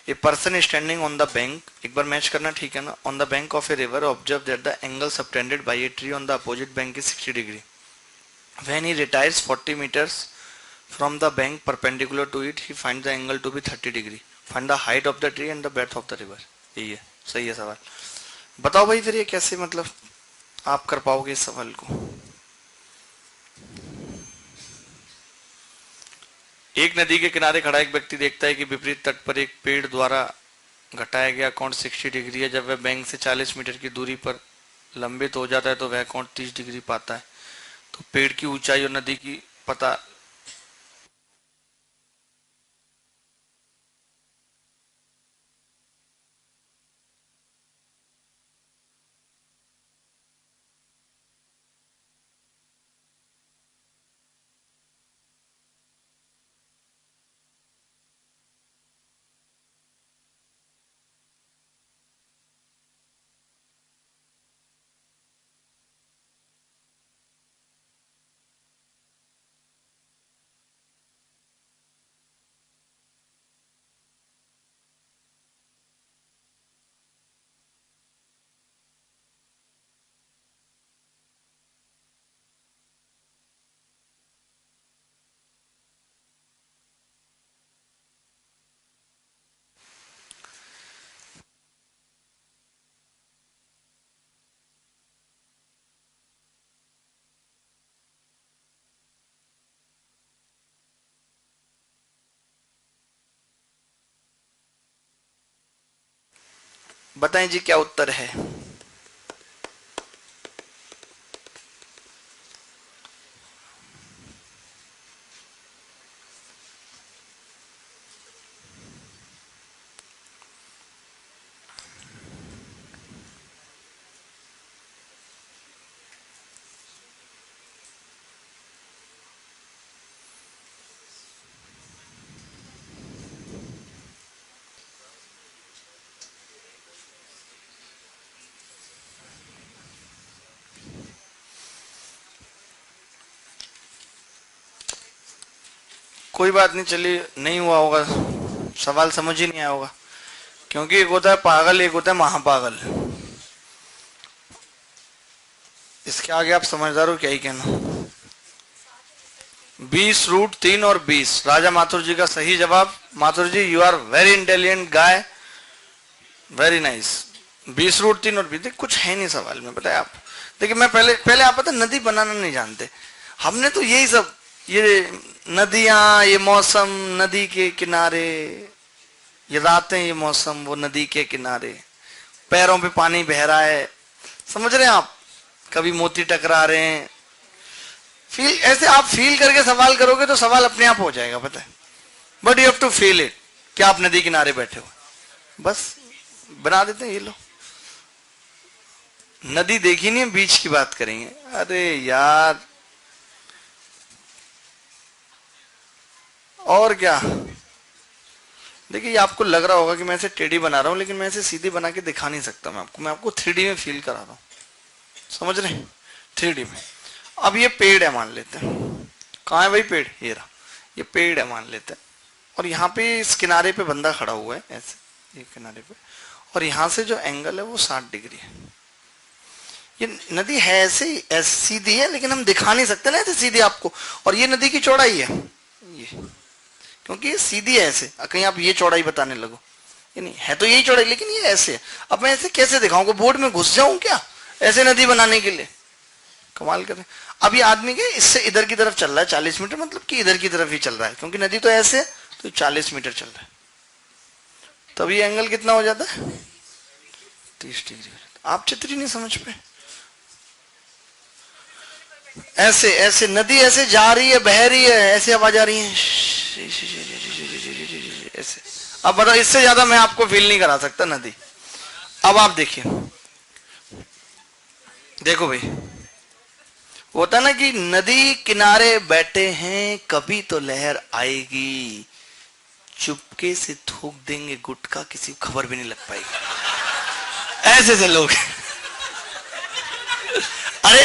A person standing on the bank, एक बार match करना, ठीक है ना, on the bank of a river observe that the angle subtended by a tree on the opposite bank is 60 degree when he retires 40 metres from the bank perpendicular to it, he find the angle to be 30 degree, find the height of the tree and the breadth of the river. यही है, सही है सवाल। बताओ भाई फिर ये कैसे, मतलब आप कर पाओगे इस सवाल को? एक नदी के किनारे खड़ा एक व्यक्ति देखता है कि विपरीत तट पर एक पेड़ द्वारा घटाया गया कोण 60 डिग्री है। जब वह बैंक से 40 मीटर की दूरी पर लंबित हो जाता है तो वह कोण 30 डिग्री पाता है। तो पेड़ की ऊंचाई और नदी की पता। बताएं जी क्या उत्तर है। कोई बात नहीं, चलिए नहीं हुआ होगा, सवाल समझ ही नहीं आया होगा, क्योंकि एक होता है पागल, एक होता है महापागल। इसके आगे आप समझदार हो क्या ही कहना। 20 √3 और 20, राजा माथुर जी का सही जवाब। Mathur ji you are very intelligent guy, very nice. 20 √3 और 20, कुछ है नहीं सवाल में, बताया आप। देखिए मैं पहले पहले आप पता नदी बनाना नहीं जानते, हमने तो यही सब, ये नदियां, ये मौसम, नदी के किनारे, ये रातें, ये मौसम, वो नदी के किनारे, पैरों पे पानी बह रहा है, समझ रहे हैं आप, कभी मोती टकरा रहे हैं। फील, ऐसे आप फील करके सवाल करोगे तो सवाल अपने आप हो जाएगा, पता है। But you have to feel it, क्या आप नदी किनारे बैठे हो, बस बना देते हैं ये लो। नदी देखी नहीं, बीच की बात करेंगे, अरे यार। और क्या, देखिए आपको लग रहा होगा कि मैं ऐसे टेढ़ी बना रहा हूं, लेकिन मैं ऐसे सीधी बना के दिखा नहीं सकता मैं आपको 3D में फील करा रहा हूं, समझ रहे हैं, 3D में। अब ये पेड़ है मान लेते हैं, कहाँ है भाई पेड़, ये रहा, ये पेड़ है मान लेते हैं, और यहाँ पे इस किनारे पे बंदा खड़ा हुआ है ऐसे, ये किनारे पे, और यहाँ से जो एंगल है वो 60 डिग्री है। ये नदी है ऐसे ही, ऐसे सीधी है, लेकिन हम दिखा नहीं सकते ना ऐसे सीधी आपको। और ये नदी की चौड़ाई है ये, क्योंकि ये सीधी है ऐसे, कहीं आप ये चौड़ाई बताने लगो, ये नहीं है तो यही चौड़ाई, लेकिन ये ऐसे है। अब मैं ऐसे कैसे दिखाऊंगा, बोर्ड में घुस जाऊं क्या ऐसे नदी बनाने के लिए, कमाल कर रहे हैं। अब ये आदमी के इससे इधर की तरफ चल रहा है 40 मीटर, मतलब कि इधर की तरफ ही चल रहा है, क्योंकि नदी तो ऐसे है, तो 40 मीटर चल रहा है, तब ये एंगल कितना हो जाता है, 30 डिग्री हो जाता है। आप चित्र ही नहीं समझ पे, ऐसे ऐसे नदी ऐसे जा रही है, बह रही है, ऐसे आवाज आ रही है ऐसे। अब बताओ, इससे ज्यादा मैं आपको फील नहीं करा सकता नदी। अब आप देखिए, देखो भाई, होता ना कि नदी किनारे बैठे हैं, कभी तो लहर आएगी, चुपके से थूक देंगे गुटखा, किसी को खबर भी नहीं लग पाएगी, ऐसे ऐसे लोग। अरे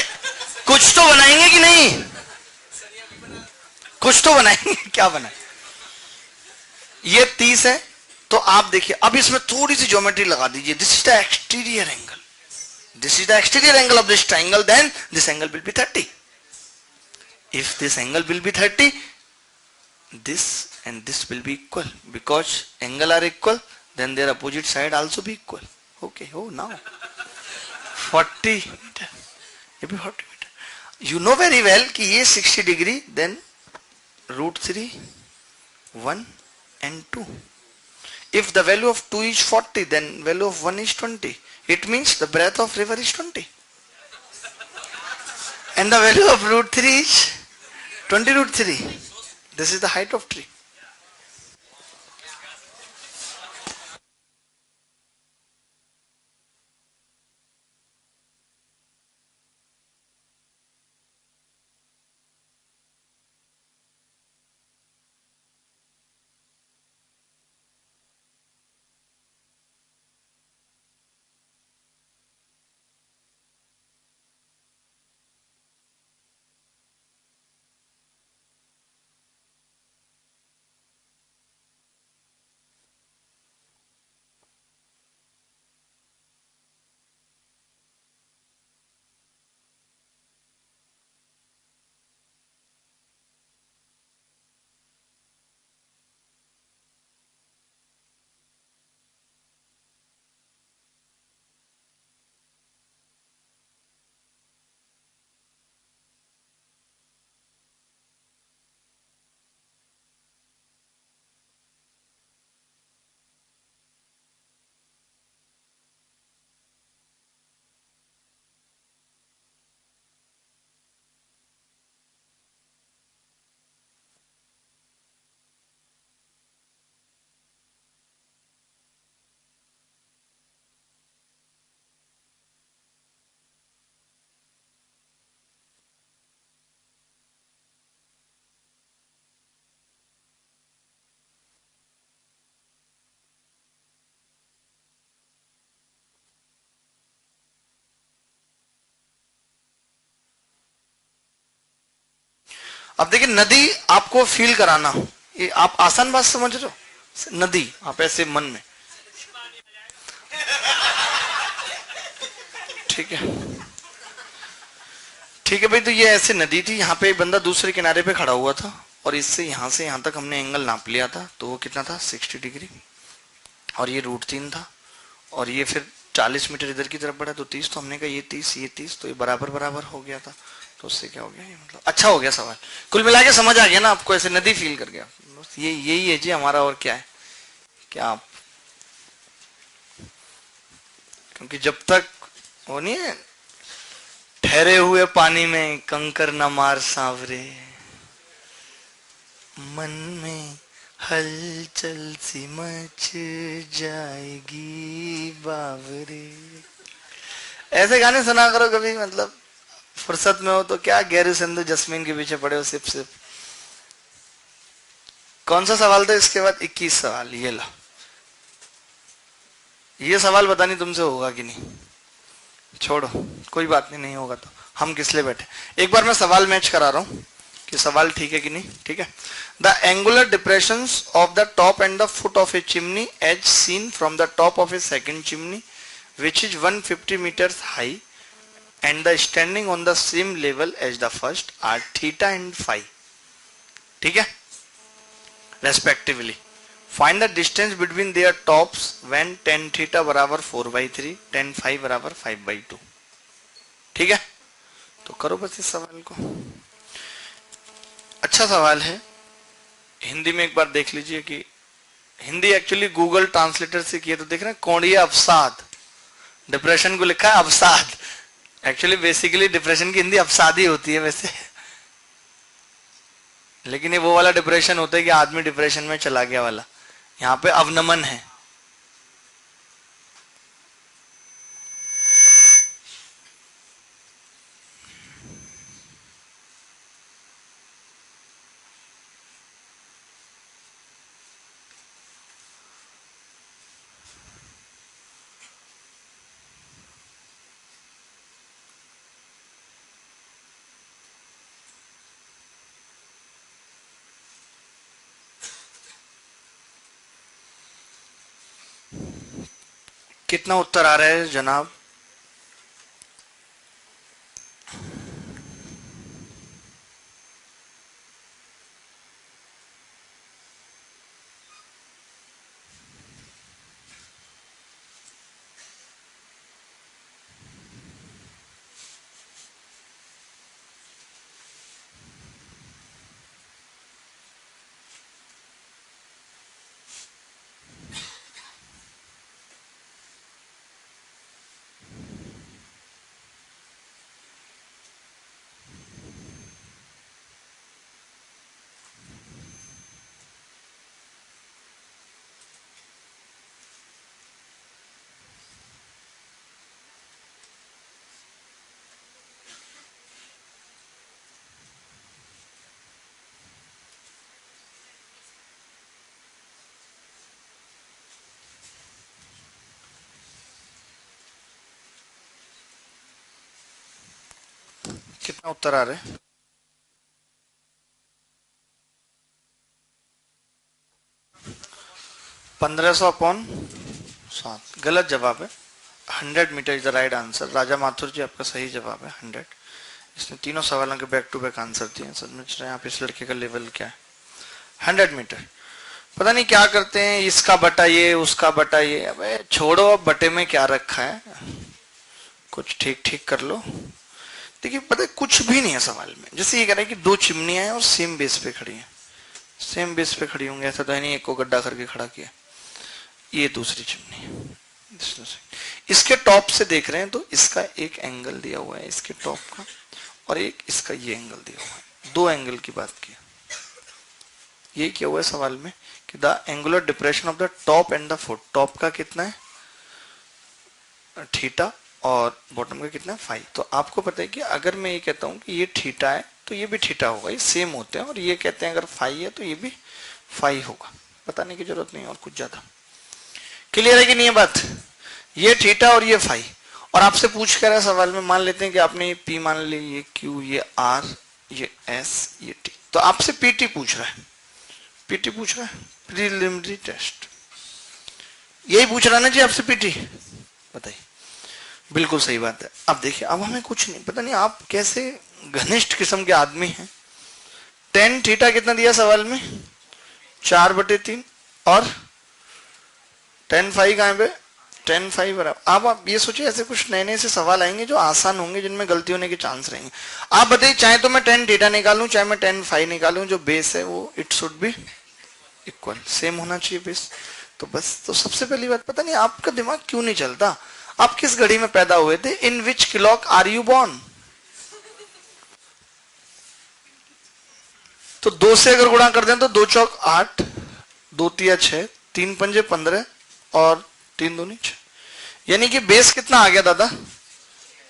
कुछ तो बनाएंगे कि नहीं, कुछ तो बनाएंगे, क्या बनाए। ये 30 है, तो आप देखिए, अब इसमें थोड़ी सी ज्योमेट्री लगा दीजिए। This is the exterior angle, this is the exterior angle of this triangle, then this angle will be 30. If this angle will be 30, this and this will be equal, because angle are equal, then their opposite side also be equal. Okay, oh now 40 meter, ये भी 40 meter, you know very well कि ये 60 degree, then √3, 1 and 2. If the value of 2 is 40, then value of 1 is 20. It means the breadth of river is 20. And the value of √3 is 20 √3. This is the height of tree. अब देखिए नदी आपको feel कराना, ये आप आसान बात समझ रहे हो, नदी आप ऐसे मन में, ठीक है ठीक है भाई। तो ये ऐसे नदी थी, यहाँ पे एक बंदा दूसरे किनारे पे खड़ा हुआ था और इससे यहाँ से यहाँ तक हमने एंगल नाप लिया था, तो वो कितना था 60 डिग्री, और ये √3 था, और ये फिर 40 मीटर इधर की तरफ बढ़ा तो 30, तो हमने कहा ये 30 ये 30, तो ये बराबर बराबर हो गया था। तो उससे क्या हो गया, ये मतलब अच्छा हो गया सवाल, कुल मिला के समझ आ गया ना आपको, ऐसे नदी फील कर गया, ये यही है जी हमारा, और क्या है क्या आप, क्योंकि जब तक वो नहीं है ठहरे हुए पानी में कंकर न मार सांवरे, मन में हलचल सी मच जाएगी बावरे। ऐसे गाने सुना करो कभी, मतलब फुर्सत में हो तो, क्या गैरी सिंधु जस्मीन के पीछे पड़े हो सिप सिप। कौन सा सवाल था इसके बाद, 21 सवाल, ये ला, ये सवाल पता नहीं तुमसे होगा कि नहीं, छोड़ो कोई बात नहीं, नहीं होगा तो हम किस लिए बैठे। एक बार मैं सवाल मैच करा रहा हूं कि सवाल ठीक है कि नहीं, ठीक है। The angular depressions of the top and the foot of a chimney as seen from the top of a second chimney which is 150 meters high and the standing on the same level as the first are theta and phi, ठीक है, respectively. Find the distance between their tops when tan theta बराबर 4/3, tan phi बराबर 5/2, ठीक है। तो करो बस इस सवाल को, अच्छा सवाल है, हिंदी में एक बार देख लीजिए कि हिंदी एक्चुअली गूगल ट्रांसलेटर से किया, तो देख रहे हैं कोणीय अवसाद, डिप्रेशन को लिखा है अवसाद, एक्चुअली बेसिकली डिप्रेशन की हिंदी अवसाद ही होती है वैसे, लेकिन ये वो वाला डिप्रेशन होता है कि आदमी डिप्रेशन में चला गया वाला, यहाँ पे अवनमन है। कितना उत्तर आ रहा है जनाब, कितना उत्तर आ रहा है, 1500/7, गलत जवाब है, 100 metre is the right answer. Raja Mathur ji आपका सही जवाब है 100। इसने तीनों सवालों के बैक टू बैक आंसर दिए, समझ रहे हैं आप इस लड़के का लेवल क्या है। 100 मीटर, पता नहीं क्या करते हैं, इसका बटा ये उसका बटा ये, अबे छोड़ो, अब बटे में क्या रखा है, कुछ ठीक ठीक कर लो। देखिए पता है कुछ भी नहीं है सवाल में, जैसे ये कह रहा है कि दो चिमनियां हैं और सेम बेस पे खड़ी हैं, सेम बेस पे खड़ी होंगे, ऐसा तो है नहीं एक को गड्ढा करके खड़ा किया, ये दूसरी चिमनी है, इसके टॉप से देख रहे हैं तो इसका एक एंगल दिया हुआ है इसके टॉप का, और एक इसका ये एंगल दिया हुआ है, दो एंगल की बात की, ये क्या हुआ है सवाल में कि the angular depression of the top and the foot, top का कितना है थीटा और बॉटम का कितना है फाई। तो आपको पता है कि अगर मैं ये कहता हूं कि ये थीटा है तो ये भी थीटा होगा, ये सेम होते हैं, और ये कहते हैं अगर फाई है तो ये भी फाई होगा, बताने की जरूरत नहीं और कुछ ज्यादा। क्लियर है कि नहीं है बात, ये थीटा और ये फाई, और आपसे पूछ कर सवाल में मान लेते हैं कि आपने ये पी मान ली, ये क्यू, ये आर, ये एस, ये टी, तो आपसे पीटी पूछ रहा है, पीटी पूछ रहा है, प्रीलिमिनरी टेस्ट, यही पूछ रहा ना जी आपसे पीटी, बताइए। बिल्कुल सही बात है। अब देखिए, अब हमें कुछ नहीं पता, नहीं आप कैसे घनिष्ठ किस्म के आदमी हैं। टेन थीटा कितना दिया सवाल में, 4/3, और टेन फाइव कहां पे, टेन फाइव बराबर। अब आप ये सोचिए, ऐसे कुछ नए नए से सवाल आएंगे जो आसान होंगे, जिनमें गलती होने के चांस रहेंगे। आप बताइए, चाहे तो मैं टेन थीटा निकालूं, चाहे मैं टेन फाइव निकालूं, जो बेस है वो it should be equal, same होना चाहिए बेस। तो बस, तो सबसे पहली बात, पता नहीं आपका दिमाग क्यों नहीं चलता। आप किस घड़ी में पैदा हुए थे, इन विच क्लॉक आर यू बॉर्न। तो 2 से अगर गुणा कर दें तो 2 चौक 8, 2 तिया 6, 3 पंजे 15 और 3 दूनी 6, यानी कि बेस कितना आ गया दादा,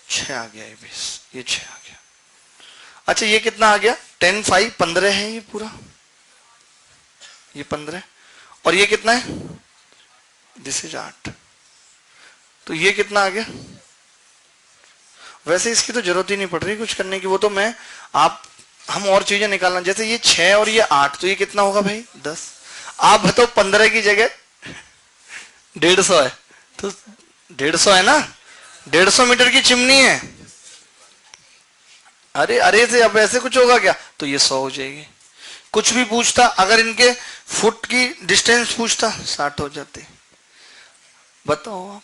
6 आ गया, ये बेस, ये 6 आ गया। अच्छा ये कितना आ गया, 10 5 15 है ये पूरा, ये 15, और ये कितना है, दिस इज 8, तो ये कितना आ गया। वैसे इसकी तो जरूरत ही नहीं पड़ रही कुछ करने की, वो तो मैं आप हम और चीजें निकालना, जैसे ये 6 और ये 8, तो ये कितना होगा भाई, 10। आप बताओ 15 की जगह 150 है, तो 150 है ना, 150 मीटर की चिमनी है। अरे अरे से अब ऐसे कुछ होगा क्या, तो ये 100 हो जाएगी। कुछ भी पूछता, अगर इनके फुट की डिस्टेंस पूछता, 60 हो जाती। बताओ आप,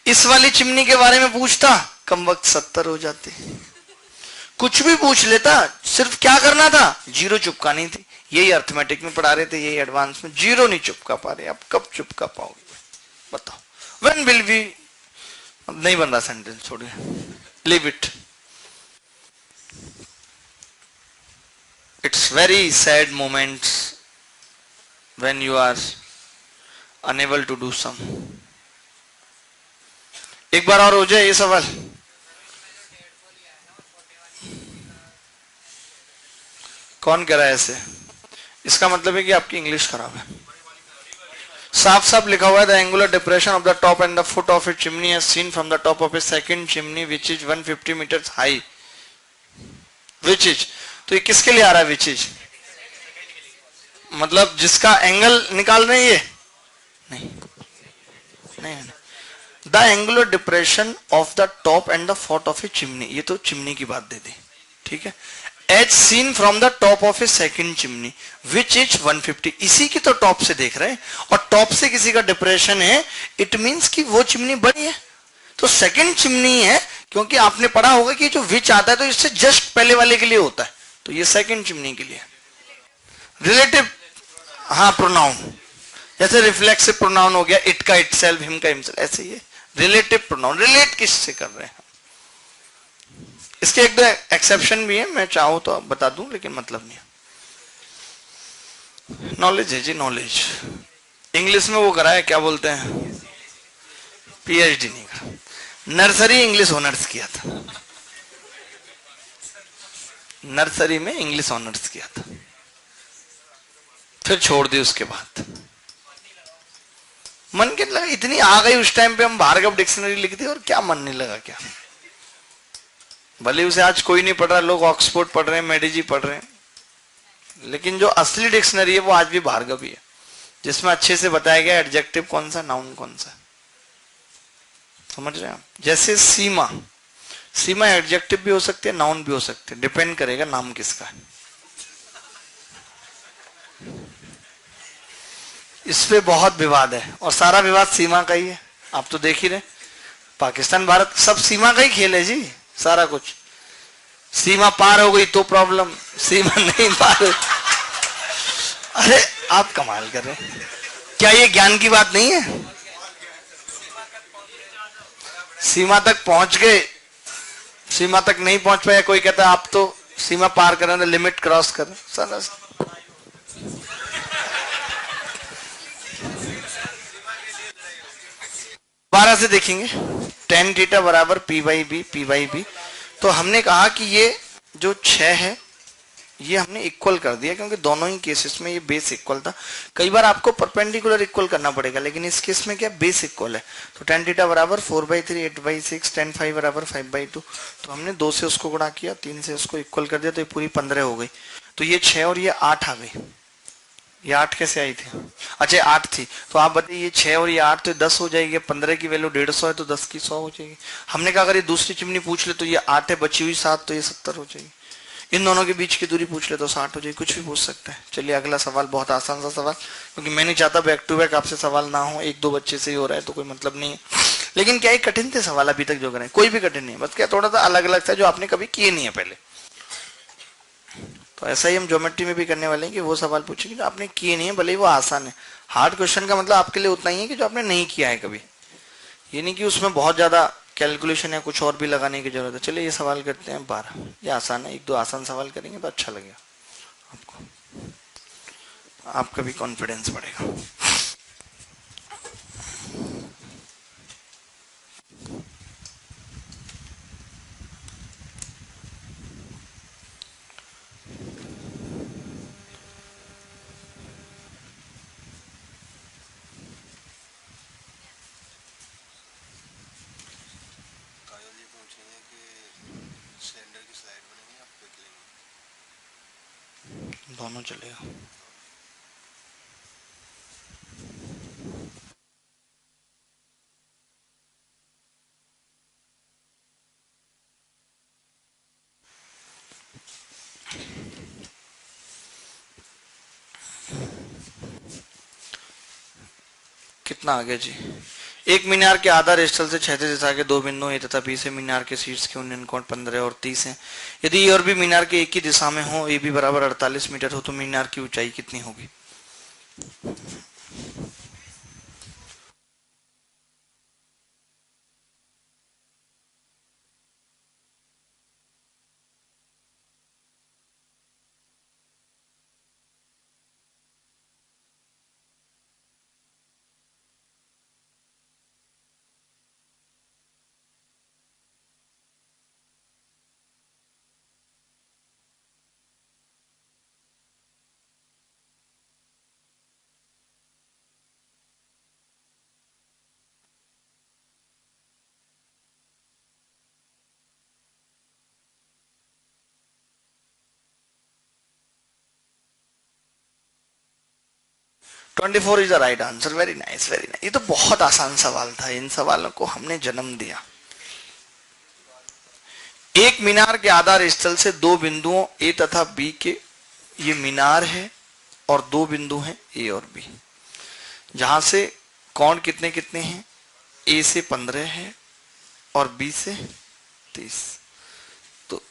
इस वाली चिमनी के बारे में पूछता, कम वक्त 70 हो जाती। कुछ भी पूछ लेता, सिर्फ क्या करना था, जीरो चुपकानी थी। यही अर्थमेटिक में पढ़ा रहे थे, यही एडवांस में, जीरो नहीं चुपका पा रहे, आप कब चुपका पाओगे बताओ। व्हेन विल वी, नहीं बन रहा सेंटेंस, छोड़िए, leave it. It's very sad moments when you are unable to do some. एक बार और हो जाए ये सवाल। कौन कह रहा है ऐसे, इसका मतलब है कि आपकी इंग्लिश खराब है। साफ साफ लिखा हुआ है, the angular depression of the top and the foot of a chimney as seen from the top of a second chimney which is 150 metres high. Which is, तो ये किसके लिए आ रहा है विच इज, मतलब जिसका एंगल निकाल रहे हैं ये, नहीं नहीं, नहीं। The angular depression of the top and the foot of a chimney, ये तो चिमनी की बात दे दी, ठीक है। As seen from the top of a second chimney which is 150, इसी की तो टॉप से देख रहे हैं, और टॉप से किसी का डिप्रेशन है, इट मींस कि वो चिमनी बड़ी है, तो सेकंड चिमनी है, क्योंकि आपने पढ़ा होगा कि जो विच आता है तो इससे जस्ट पहले वाले के लिए होता है, तो ये सेकंड चिमनी के लिए। रिलेटिव, हाँ प्रोनाउन, जैसे रिफ्लेक्सिव प्रोनाउन हो गया, इट का इटसेल्फ, हिम का हिमसेल्फ, ऐसे ये रिलेटिव प्रोनाउन, रिलेट किससे कर रहे हैं। इसके एक दो एक्सेप्शन भी है, मैं चाहूं तो बता दूं, लेकिन मतलब नहीं है। नॉलेज है जी, नॉलेज। इंग्लिश में वो करा है, क्या बोलते हैं, पीएचडी नहीं करा, नर्सरी इंग्लिश ऑनर्स किया था, नर्सरी में इंग्लिश ऑनर्स किया था, फिर छोड़ दी। उसके बाद मन के लगा, इतनी आ गई उस टाइम पे, हम भार्गव डिक्शनरी लिख दी, और क्या मन नहीं लगा क्या। भले उसे आज कोई नहीं पढ़ रहा, लोग ऑक्सफोर्ड पढ़ रहे हैं, मेडिजी पढ़ रहे हैं, लेकिन जो असली डिक्शनरी है वो आज भी भार्गव ही है, जिसमें अच्छे से बताया गया एडजेक्टिव कौन सा, नाउन कौन सा। समझ रहे हैं आप। जैसे सीमा, सीमा एडजेक्टिव भी हो सकती है, नाउन भी हो सकती है, डिपेंड करेगा नाम किसका है। इस पे बहुत विवाद है, और सारा विवाद सीमा का ही है। आप तो देख ही रहे, पाकिस्तान भारत सब सीमा का ही खेल है जी, सारा कुछ। सीमा पार हो गई तो प्रॉब्लम, सीमा नहीं पार। अरे आप कमाल कर रहे हैं, क्या ये ज्ञान की बात नहीं है। सीमा तक पहुंच गए, सीमा तक नहीं पहुंच पाया, कोई कहता है आप तो सीमा पार कर रहे हैं, लिमिट क्रॉस कर रहे हैं। सारा 12 से देखेंगे, टेन थीटा बराबर P by B, P by B. तो हमने कहा कि ये जो 6 है ये हमने इक्वल कर दिया, क्योंकि दोनों ही केसेस में ये बेस इक्वल था। कई बार आपको परपेंडिकुलर इक्वल करना पड़ेगा, लेकिन इस केस में क्या बेस इक्वल है। तो टेन थीटा बराबर 4/3, 8/6, टेन फाइव बराबर 5/2। तो हमने 2 से उसको गुणा किया, 3 से उसको इक्वल कर दिया, तो ये पूरी 15 हो गई। तो ये 6 और ये 8 आ गई। ये 8 कैसे आई थी? अच्छा 8 थी, तो आप बताइए ये 6 और ये 8 तो 10 हो जाएगी। 15 की वैल्यू 150 है तो 10 की 100 हो जाएगी। हमने कहा अगर ये दूसरी चिमनी पूछ ले तो ये 8 है, बची हुई 7 तो ये 70 हो जाएगी। इन दोनों के बीच की दूरी पूछ ले तो 60 हो जाएगी। कुछ भी पूछ सकते हैं। चलिए अगला सवाल, बहुत आसान सा सवाल, क्योंकि मैं नहीं चाहता बैक टू बैक आपसे सवाल ना हो, एक दो बच्चे से ही हो रहा है तो कोई मतलब नहीं है। लेकिन क्या कठिन थे सवाल अभी तक जो करें? कोई भी कठिन नहीं, बस क्या थोड़ा सा अलग अलग था जो आपने कभी किए नहीं है पहले। तो ऐसा ही हम ज्योमेट्री में भी करने वाले हैं कि वो सवाल पूछेंगे जो आपने किए नहीं है, भले ही वो आसान है। हार्ड क्वेश्चन का मतलब आपके लिए उतना ही है कि जो आपने नहीं किया है कभी। ये नहीं कि उसमें बहुत ज्यादा कैलकुलेशन या कुछ और भी लगाने की जरूरत है। चलिए ये सवाल करते हैं 12। ये आसान है, एक दो आसान सवाल करेंगे तो अच्छा लगेगा आपको, आपका भी कॉन्फिडेंस बढ़ेगा। दोनों चलेगा। कितना आ गया जी? एक मीनार के आधार स्थल से क्षैतिज दिशा के दो बिंदु ए तथा बी से मीनार के शीर्ष के उन्नयन कोण 15 और 30 है। यदि ए और बी मीनार के एक ही दिशा में हो, ए बी बराबर 48 मीटर हो, तो मीनार की ऊंचाई कितनी होगी? Twenty four is the right answer. Very nice, very nice. ये तो बहुत आसान सवाल था, इन सवालों को हमने जन्म दिया। एक मीनार के आधार स्थल से दो बिंदुओं ए तथा बी के, ये मीनार है और दो बिंदु हैं ए और बी, जहां से कोण कितने कितने हैं? ए से 15 है और बी से 30। तो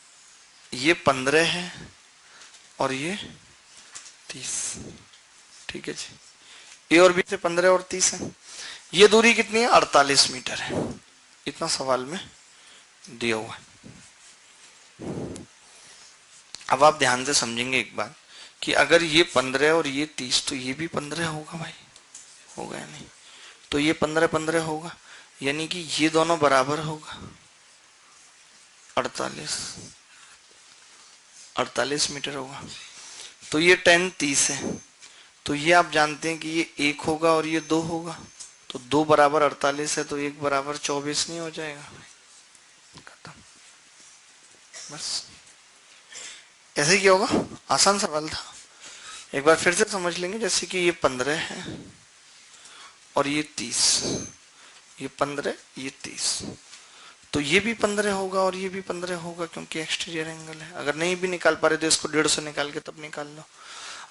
ये 15 है और ये 30। ठीक है जी, ए और बी से 15 और 30 है। ये दूरी कितनी है? 48 मीटर है। इतना सवाल में दिया हुआ है। अब आप ध्यान से समझेंगे एक बात कि अगर ये 15 और ये 30 तो ये भी 15 होगा भाई, होगा या नहीं? तो ये 15 15 होगा, यानी कि ये दोनों बराबर होगा 48 48 मीटर होगा। तो ये 10 30 है, तो ये आप जानते हैं कि ये 1 होगा और ये 2 होगा। तो 2 बराबर 48 है तो 1 बराबर 24 नहीं हो जाएगा? खत्म, बस। ऐसे क्या होगा? आसान सवाल था। एक बार फिर से समझ लेंगे, जैसे कि ये 15 है और ये 30, ये 15 ये 30, तो ये भी 15 होगा और ये भी 15 होगा क्योंकि एक्सटीरियर एंगल है। अगर नहीं भी निकाल पा रहे तो इसको 150 निकाल के तब निकाल लो।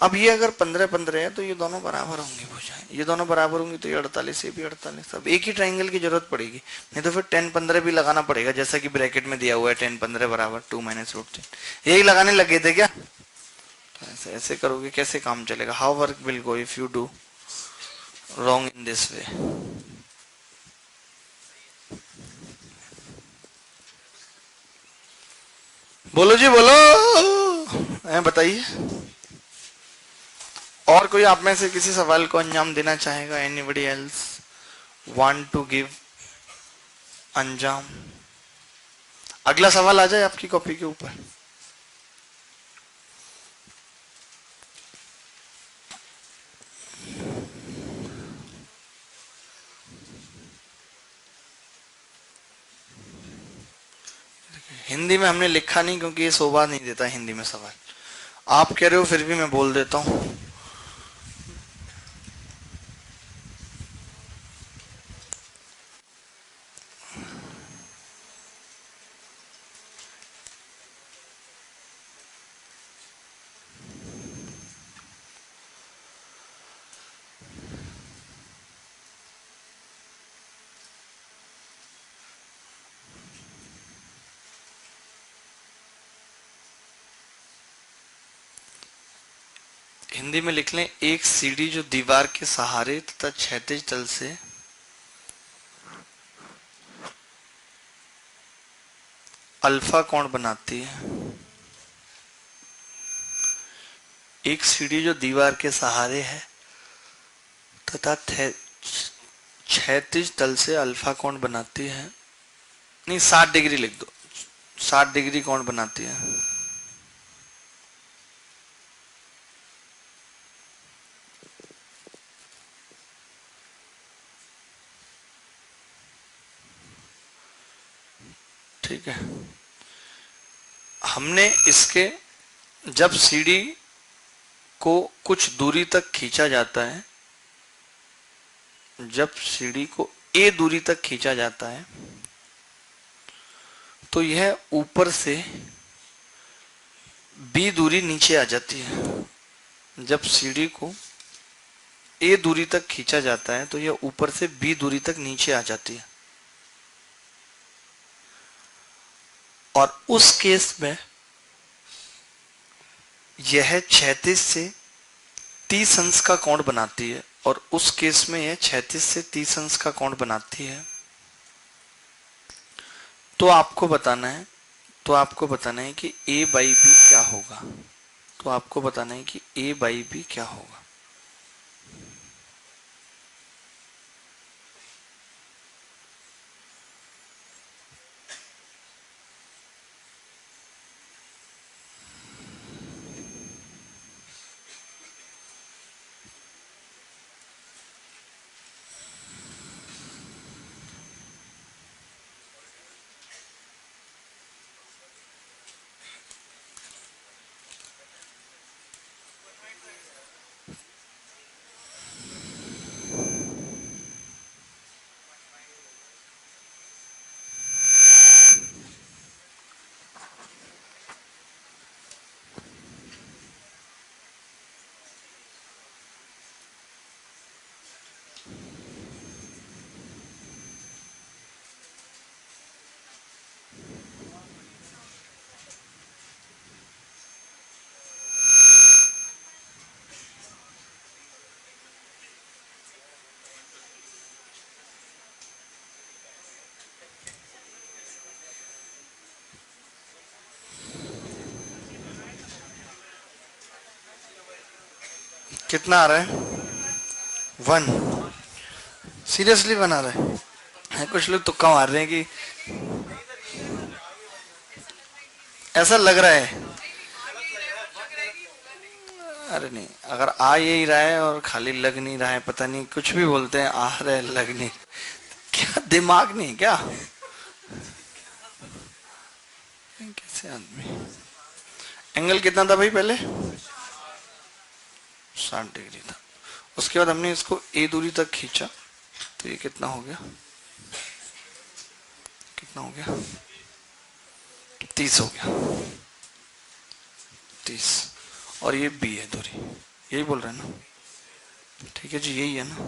अब ये अगर 15 15 है तो ये दोनों बराबर होंगे, भुजाएं ये दोनों बराबर होंगी तो ये 48 ये भी 48। अब एक ही ट्राइंगल की जरूरत पड़ेगी, नहीं तो फिर 10 15 भी लगाना पड़ेगा, जैसा कि ब्रैकेट में दिया हुआ है 10 15 बराबर 2 माइनस रूट 3। यही लगाने लगे थे क्या? तो ऐसे ऐसे करोगे कैसे काम चलेगा? How work will go if you do wrong in this way? बोलो जी बोलो, बताइए। और कोई आप में से किसी सवाल को अंजाम देना चाहेगा? Anybody else want to give अंजाम? अगला सवाल आ जाए आपकी कॉपी के ऊपर। हिंदी में हमने लिखा नहीं क्योंकि ये शोभा नहीं देता हिंदी में सवाल। आप कह रहे हो फिर भी मैं बोल देता हूं। हिंदी में लिख लें, एक सीढ़ी जो दीवार के सहारे तथा क्षैतिज तल से अल्फा कोण बनाती है। एक सीढ़ी जो दीवार के सहारे है तथा क्षैतिज तल से अल्फा कोण बनाती है। नहीं, 60 डिग्री लिख दो, 60 डिग्री कोण बनाती है। ठीक है, हमने इसके जब सीढ़ी को कुछ दूरी तक खींचा जाता है, जब सीढ़ी को ए दूरी तक खींचा जाता है तो यह ऊपर से बी दूरी नीचे आ जाती है। जब सीढ़ी को ए दूरी तक खींचा जाता है तो यह ऊपर से बी दूरी तक नीचे आ जाती है। और उस केस में यह क्षैतिज से 30 अंश का कोण बनाती है, और उस केस में यह क्षैतिज से 30 अंश का कोण बनाती है। तो आपको बताना है कि a बाई बी क्या होगा। तो आपको बताना है कि a बाई बी क्या होगा। कितना आ रहा है? 1। सीरियसली 1 आ रहा है? कुछ लोग तुक्का मार रहे हैं कि ऐसा लग रहा है। अरे नहीं, अगर आ यही रहा है और खाली लग नहीं रहा है, पता नहीं कुछ भी बोलते हैं, आ रहा है लग नहीं, क्या दिमाग नहीं क्या? कैसे आदमी। एंगल कितना था भाई पहले? 60 डिग्री था। उसके बाद हमने इसको ए दूरी तक खींचा तो ये कितना हो गया? कितना हो गया? 30 हो गया। 30। और ये बी है दूरी, यही बोल रहे हैं ना? ठीक है जी, यही है ना?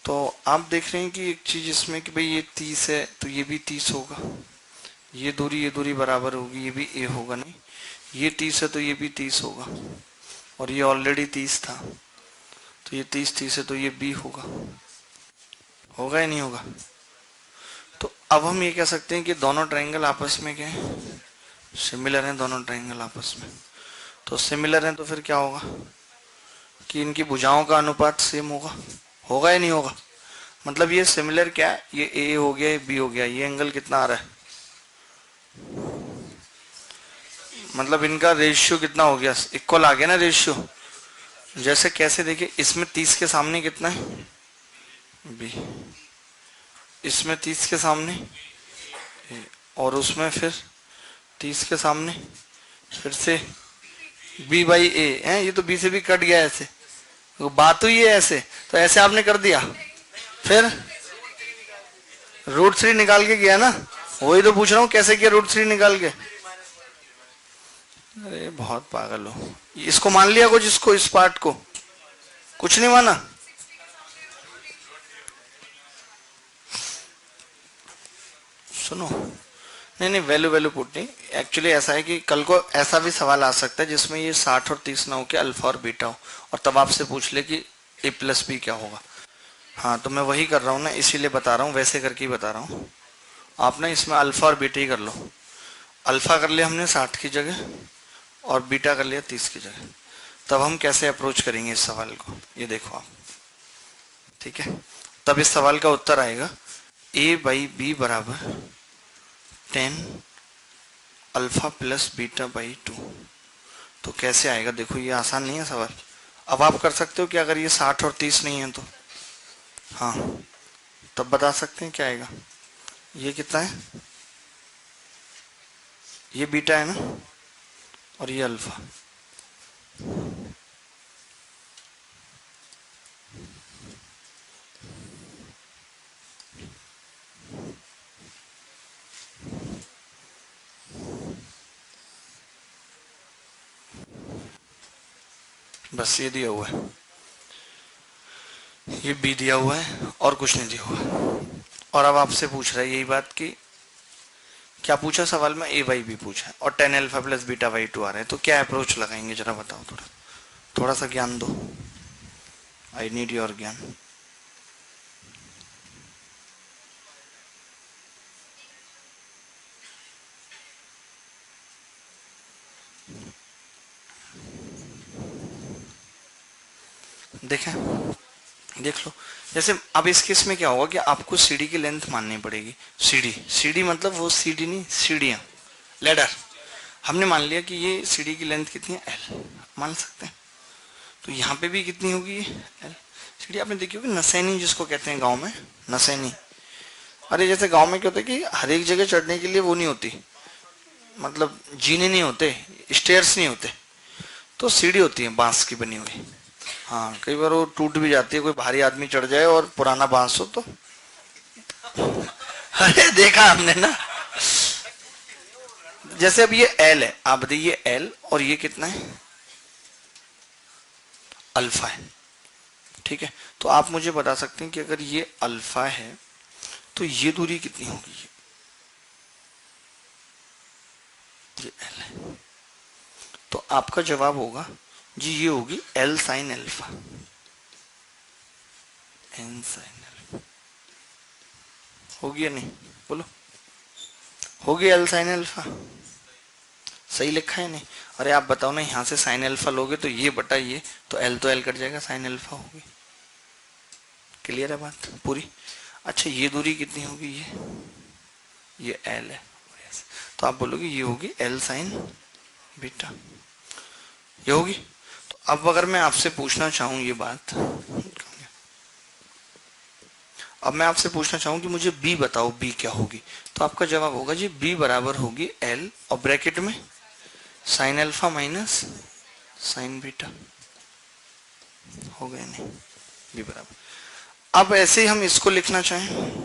तो आप देख रहे हैं कि एक चीज इसमें कि भाई ये 30 है तो ये भी 30 होगा। ये दूरी बराबर होगी, ये भी ए होगा। नहीं, ये 30 है तो ये भी 30 होगा, और ये ऑलरेडी 30 था तो ये 30 है तो ये बी होगा। होगा या नहीं होगा? तो अब हम ये कह सकते हैं कि दोनों ट्रायंगल आपस में क्या है? सिमिलर हैं दोनों ट्रायंगल आपस में। तो सिमिलर हैं तो फिर क्या होगा कि इनकी भुजाओं का अनुपात सेम होगा। होगा या नहीं होगा? मतलब ये सिमिलर क्या है? ये ए हो गया, ये बी हो गया, ये एंगल कितना आ रहा है? मतलब इनका रेशियो कितना हो गया? इक्वल आ गया ना रेशियो। जैसे कैसे देखिए, इसमें 30 के सामने कितना है? बी। इसमें 30 के सामने ए, और उसमें फिर 30 के सामने फिर से बी बाई ए है, ये तो बी से भी कट गया ऐसे, वो बात हुई है ऐसे, तो ऐसे आपने कर दिया, फिर रूट थ्री निकाल के किया ना, वही तो पूछ रहा हूँ कैसे किया रूट थ्री निकाल के। अरे बहुत पागल हो, इसको मान लिया कुछ, इसको इस पार्ट को कुछ नहीं माना। सुनो, नहीं नहीं, वैल्यू वैल्यू पुट नहीं, एक्चुअली ऐसा है कि कल को ऐसा भी सवाल आ सकता है जिसमें ये 60 और 30 ना हो के अल्फा और बीटा हो, और तब आपसे पूछ ले कि ए प्लस बी क्या होगा। हाँ तो मैं वही कर रहा हूँ ना, इसीलिए बता रहा हूँ, वैसे करके ही बता रहा हूँ। आप ना इसमें अल्फा और बीटा ही कर लो। अल्फा कर लिया हमने 60 की जगह और बीटा कर लिया 30 की जगह। तब हम कैसे अप्रोच करेंगे इस सवाल को, ये देखो आप, ठीक है। तब इस सवाल का उत्तर आएगा ए बाई बी बराबर 10 अल्फा प्लस बीटा बाई 2। तो कैसे आएगा, देखो ये आसान नहीं है सवाल। अब आप कर सकते हो कि अगर ये 60 और 30 नहीं है तो, हाँ तब बता सकते हैं क्या आएगा। ये कितना है, ये बीटा है ना, और ये अल्फा। बस ये दिया हुआ है, ये बी दिया हुआ है और कुछ नहीं दिया हुआ है। और अब आपसे पूछ रहा है यही बात कि क्या पूछा सवाल में, ए बाई बी पूछा है और 10 अल्फा प्लस बीटा बाई 2 आ रहा है, तो क्या अप्रोच लगाएंगे जरा बताओ, थोड़ा थोड़ा सा ज्ञान दो, आई नीड योर ज्ञान। देखें, देख लो, जैसे अब इस केस में क्या होगा कि आपको सीढ़ी की लेंथ माननी पड़ेगी। सीढ़ी, सीढ़ी मतलब वो सीढ़ी नहीं, सीढ़ियां, लेडर। हमने मान लिया कि ये सीढ़ी की लेंथ कितनी है, एल मान सकते हैं। तो यहाँ पे भी कितनी होगी, एल। सीढ़ी आपने देखी होगी नसैनी जिसको कहते हैं गांव में, नसैनी। अरे जैसे गांव में क्या होता है कि हर एक जगह चढ़ने के लिए वो नहीं होती, मतलब जीने नहीं होते, स्टेयर्स नहीं होते, तो सीढ़ी होती है बांस की बनी हुई। हाँ कई बार वो टूट भी जाती है, कोई भारी आदमी चढ़ जाए और पुराना बांस हो तो। अरे देखा हमने ना, जैसे अब ये एल है, आप बताइए ये एल और ये कितना है, अल्फा है, ठीक है। तो आप मुझे बता सकते हैं कि अगर ये अल्फा है तो ये दूरी कितनी होगी, ये एल है। तो आपका जवाब होगा जी, ये होगी L sine alpha, N sine alpha. होगी या नहीं, बोलो, होगी एल साइन अल्फा, सही लिखा है नहीं। अरे आप बताओ ना, यहां से साइन अल्फा लोगे तो ये बटा ये, तो एल कट जाएगा, साइन अल्फा होगी। क्लियर है बात पूरी। अच्छा ये दूरी कितनी होगी, ये एल है, तो आप बोलोगे ये होगी एल साइन बीटा, ये होगी। तो अब अगर मैं आपसे पूछना चाहूं ये बात, अब मैं आपसे पूछना चाहूं कि मुझे बी बताओ, बी क्या होगी, तो आपका जवाब होगा जी बी बराबर होगी एल और ब्रैकेट में sign alpha minus sine beta. हो गया नहीं, बी बराबर। अब ऐसे ही हम इसको लिखना चाहें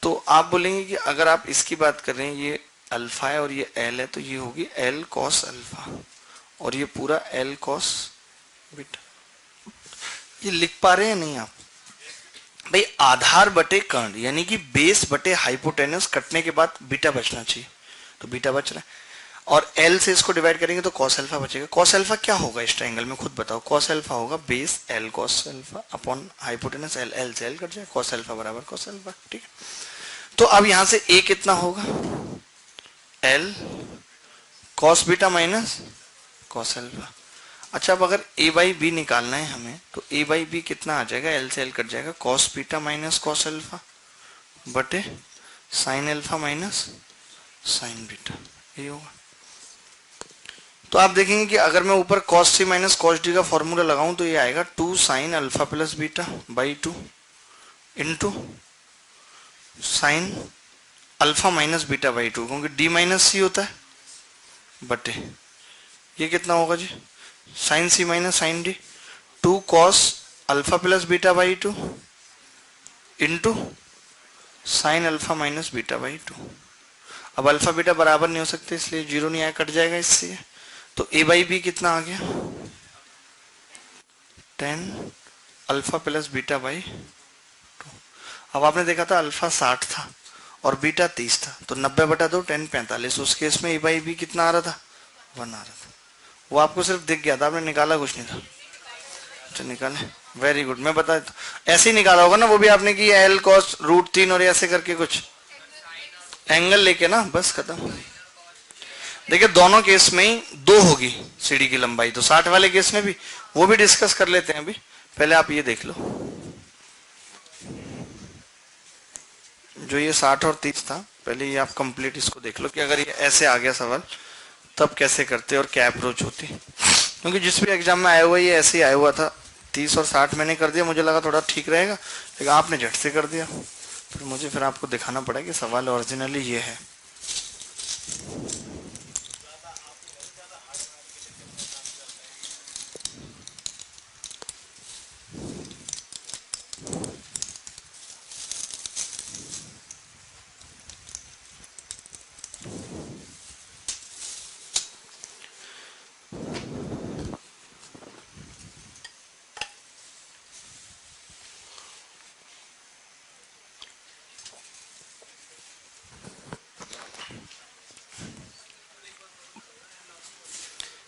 तो आप बोलेंगे कि अगर आप इसकी बात कर रहे हैं, ये अल्फा है और ये एल है, तो ये होगी एल कॉस अल्फा और ये पूरा एल कॉस बीटा। ये लिख पा रहे हैं नहीं आप भाई, आधार बटे कर्ण यानी कि बेस बटे हाइपोटेनस कटने के बाद बीटा बचना चाहिए, तो बीटा बच रहा है। और एल से इसको डिवाइड करेंगे तो कॉस अल्फा बचेगा। कॉस अल्फा क्या होगा इस ट्रायंगल में, खुद बताओ। कॉस अल्फा होगा base L cos alpha upon hypotenuse L, L से एल कट जाए, कॉस अल्फा बराबर कॉस अल्फा, ठीक है। तो अब यहां से ए कितना होगा, L cos beta minus cos alpha. अच्छा अब अगर ए बाई बी निकालना है हमें, तो ए बाई बी कितना आ जाएगा, एल से एल कट जाएगा, cos beta minus cos alpha बटे sine alpha minus sine beta, ये होगा। तो आप देखेंगे कि अगर मैं ऊपर cos सी माइनस cos डी का फॉर्मूला लगाऊं तो ये आएगा 2 sine alpha plus beta by 2 into sine alpha minus beta by 2, क्योंकि डी माइनस सी होता है, बटे ये कितना होगा जी, sine C minus sine D, 2 cos alpha plus beta by 2 into sine alpha minus beta by 2। अब अल्फा बीटा बराबर नहीं हो सकते इसलिए जीरो नहीं आया, कट जाएगा इससे। तो ए बाई बी कितना आ गया, 10 अल्फा प्लस बीटा बाई 2। अब आपने देखा था अल्फा 60 था और बीटा 30 था, तो 90/2 10 45। उस केस में ए बाई बी कितना आ रहा था, 1 आ रहा था। वो आपको सिर्फ दिख गया था, आपने निकाला कुछ नहीं था। अच्छा निकाले, वेरी गुड। मैं बता ऐसे ही निकाला होगा ना वो भी आपने की, एल कॉस √3 और ऐसे करके कुछ एंगल लेके ना, बस खत्म। देखिए दोनों केस में ही 2 होगी सीढ़ी की लंबाई, तो 60 वाले केस में भी, वो भी डिस्कस कर लेते हैं अभी। पहले आप ये देख लो, जो ये 60 और 30 था, पहले ये आप कंप्लीट इसको देख लो कि अगर ये ऐसे आ गया सवाल तब कैसे करते और क्या अप्रोच होती। क्योंकि जिस भी एग्जाम में आया हुआ ये ऐसे ही आया हुआ था, 30 और 60 मैंने कर दिया, मुझे लगा थोड़ा ठीक रहेगा, लेकिन आपने झट से कर दिया। फिर मुझे फिर आपको दिखाना पड़ा कि सवाल ओरिजिनली ये है।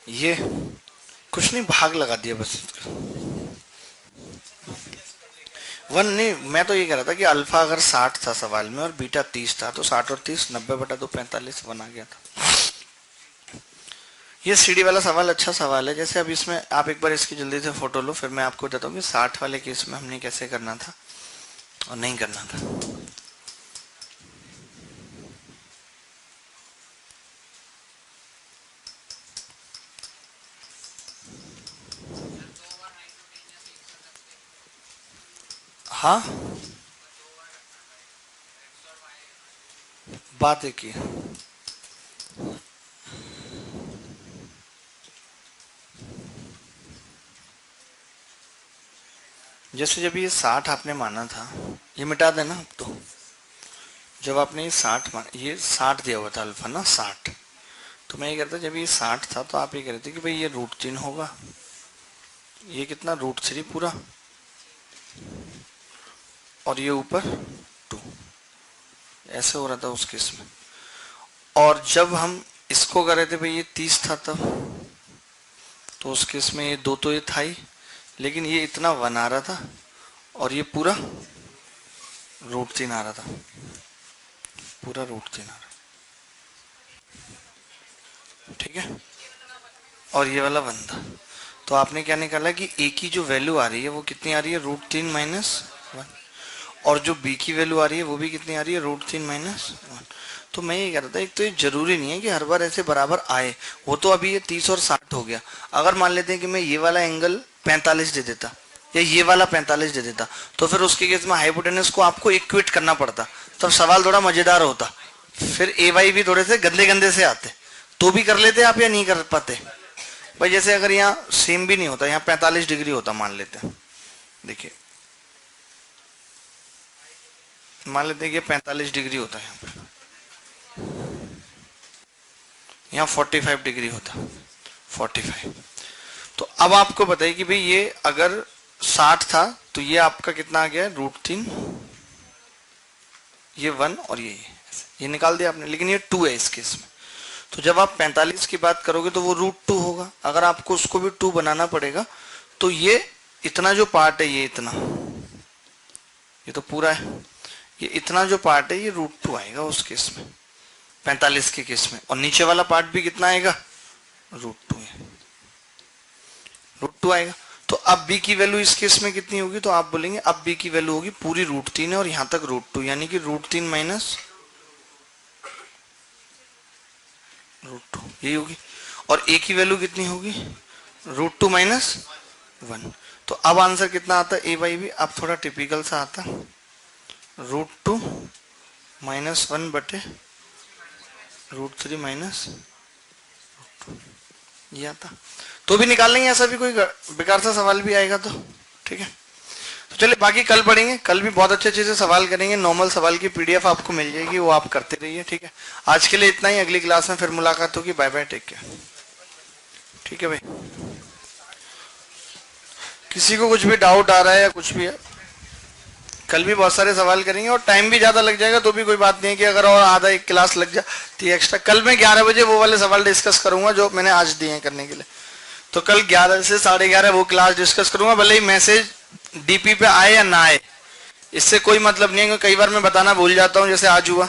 ये कुछ नहीं, भाग लगा दिया बस। 1 नहीं, मैं तो ये कह रहा था कि अल्फा अगर 60 था सवाल में और बीटा 30 था, तो 60 और 30 90/2 45 1 आ गया था। ये सीढ़ी वाला सवाल अच्छा सवाल है। जैसे अब इसमें आप एक बार इसकी जल्दी से फोटो लो, फिर मैं आपको बताता हूँ कि 60 वाले केस में हमने कैसे करना था और नहीं करना था। हाँ, बात एक ही है। जैसे जब ये 60 आपने माना था, ये मिटा देना अब तो। जब आपने ये 60 माना, ये 60 दिया हुआ था अल्फा ना 60, तो मैं ये कहता जब ये 60 था तो आप ये कह रहे थे कि भाई ये √3 होगा, ये कितना √3 पूरा, और ये ऊपर 2, ऐसे हो रहा था उस केस में। और जब हम इसको कर रहे थे भाई ये 30 था तब, तो उस केस में ये 2 तो ये था ही, लेकिन ये इतना 1 आ रहा था और ये पूरा √3 आ रहा था, पूरा √3 आ रहा, ठीक है। और ये वाला 1 था, तो आपने क्या निकाला कि ए की जो वैल्यू आ रही है वो कितनी आ रही है, √3 - 1, और जो बी की वैल्यू आ रही है वो भी कितनी आ रही है, √3 - 1। तो मैं ये कह रहा था, एक तो ये जरूरी नहीं है कि हर बार ऐसे बराबर आए। वो तो अभी ये 30 और 60 हो गया, अगर मान लेते हैं कि मैं ये वाला एंगल 45 दे देता या ये वाला 45 दे देता, तो फिर उसके केस में हाइपोटेनस को आपको इक्वेट करना पड़ता, तब सवाल थोड़ा मजेदार होता। फिर ए वाई भी थोड़े से गंदे गंदे से आते, तो भी कर लेते आप या नहीं कर पाते भाई। जैसे अगर यहाँ सेम भी नहीं होता, यहाँ 45 डिग्री होता मान लेते हैं, देखिए मान लेते हैं कि 45 डिग्री होता है यहाँ पे, यहाँ 45 डिग्री होता, 45। तो अब आपको बताइए कि भाई ये अगर 60 था तो ये आपका कितना आ गया, √3, ये 1 और ये निकाल दिया आपने, लेकिन ये 2 है इस केस में। तो जब आप 45 की बात करोगे तो वो √2 होगा। अगर आपको उसको भी 2 बनाना पड़ेगा तो ये इतना जो पार्ट है, ये इतना, ये तो पूरा है, ये इतना जो पार्ट है ये √2 आएगा उस केस में, 45 के केस में। और नीचे वाला पार्ट भी कितना आएगा, √2 है, √2 आएगा। तो अब b की वैल्यू इस केस में कितनी होगी, तो आप बोलेंगे अब b की वैल्यू होगी पूरी √3 है और यहां तक √2, यानी कि √3 - √2 यही होगी। और a की वैल्यू कितनी होगी, √2 - 1। तो अब आंसर कितना आता है ए बाई बी, अब थोड़ा टिपिकल सा आता, √2 - 1 बटे √3 - ये आता तो भी निकाल लेंगे, ऐसा भी कोई बेकार सा सवाल भी आएगा तो ठीक है। तो चलिए बाकी कल पढ़ेंगे, कल भी बहुत अच्छे अच्छे से सवाल करेंगे, नॉर्मल सवाल की पीडीएफ आपको मिल जाएगी, वो आप करते रहिए ठीक है। आज के लिए इतना ही, अगली क्लास में फिर मुलाकात होगी। Bye bye, take care. ठीक है भाई, किसी को कुछ भी डाउट आ रहा है या कुछ भी है, कल भी बहुत सारे सवाल करेंगे और टाइम भी ज्यादा लग जाएगा तो भी कोई बात नहीं है कि अगर और आधा एक क्लास लग जाती है एक्स्ट्रा। कल मैं 11 बजे वो वाले सवाल डिस्कस करूंगा जो मैंने आज दिए हैं करने के लिए, तो कल 11 से 11:30 वो क्लास डिस्कस करूंगा, भले ही मैसेज डीपी पे आए या ना आए, इससे कोई मतलब नहीं है, क्योंकि कई बार मैं बताना भूल जाता हूँ जैसे आज हुआ।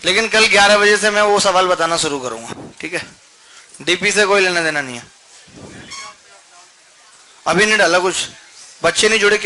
लेकिन कल 11 बजे से मैं वो सवाल बताना शुरू करूंगा ठीक है। डीपी से कोई लेना देना नहीं है, अभी नहीं डाला कुछ, बच्चे नहीं जुड़े।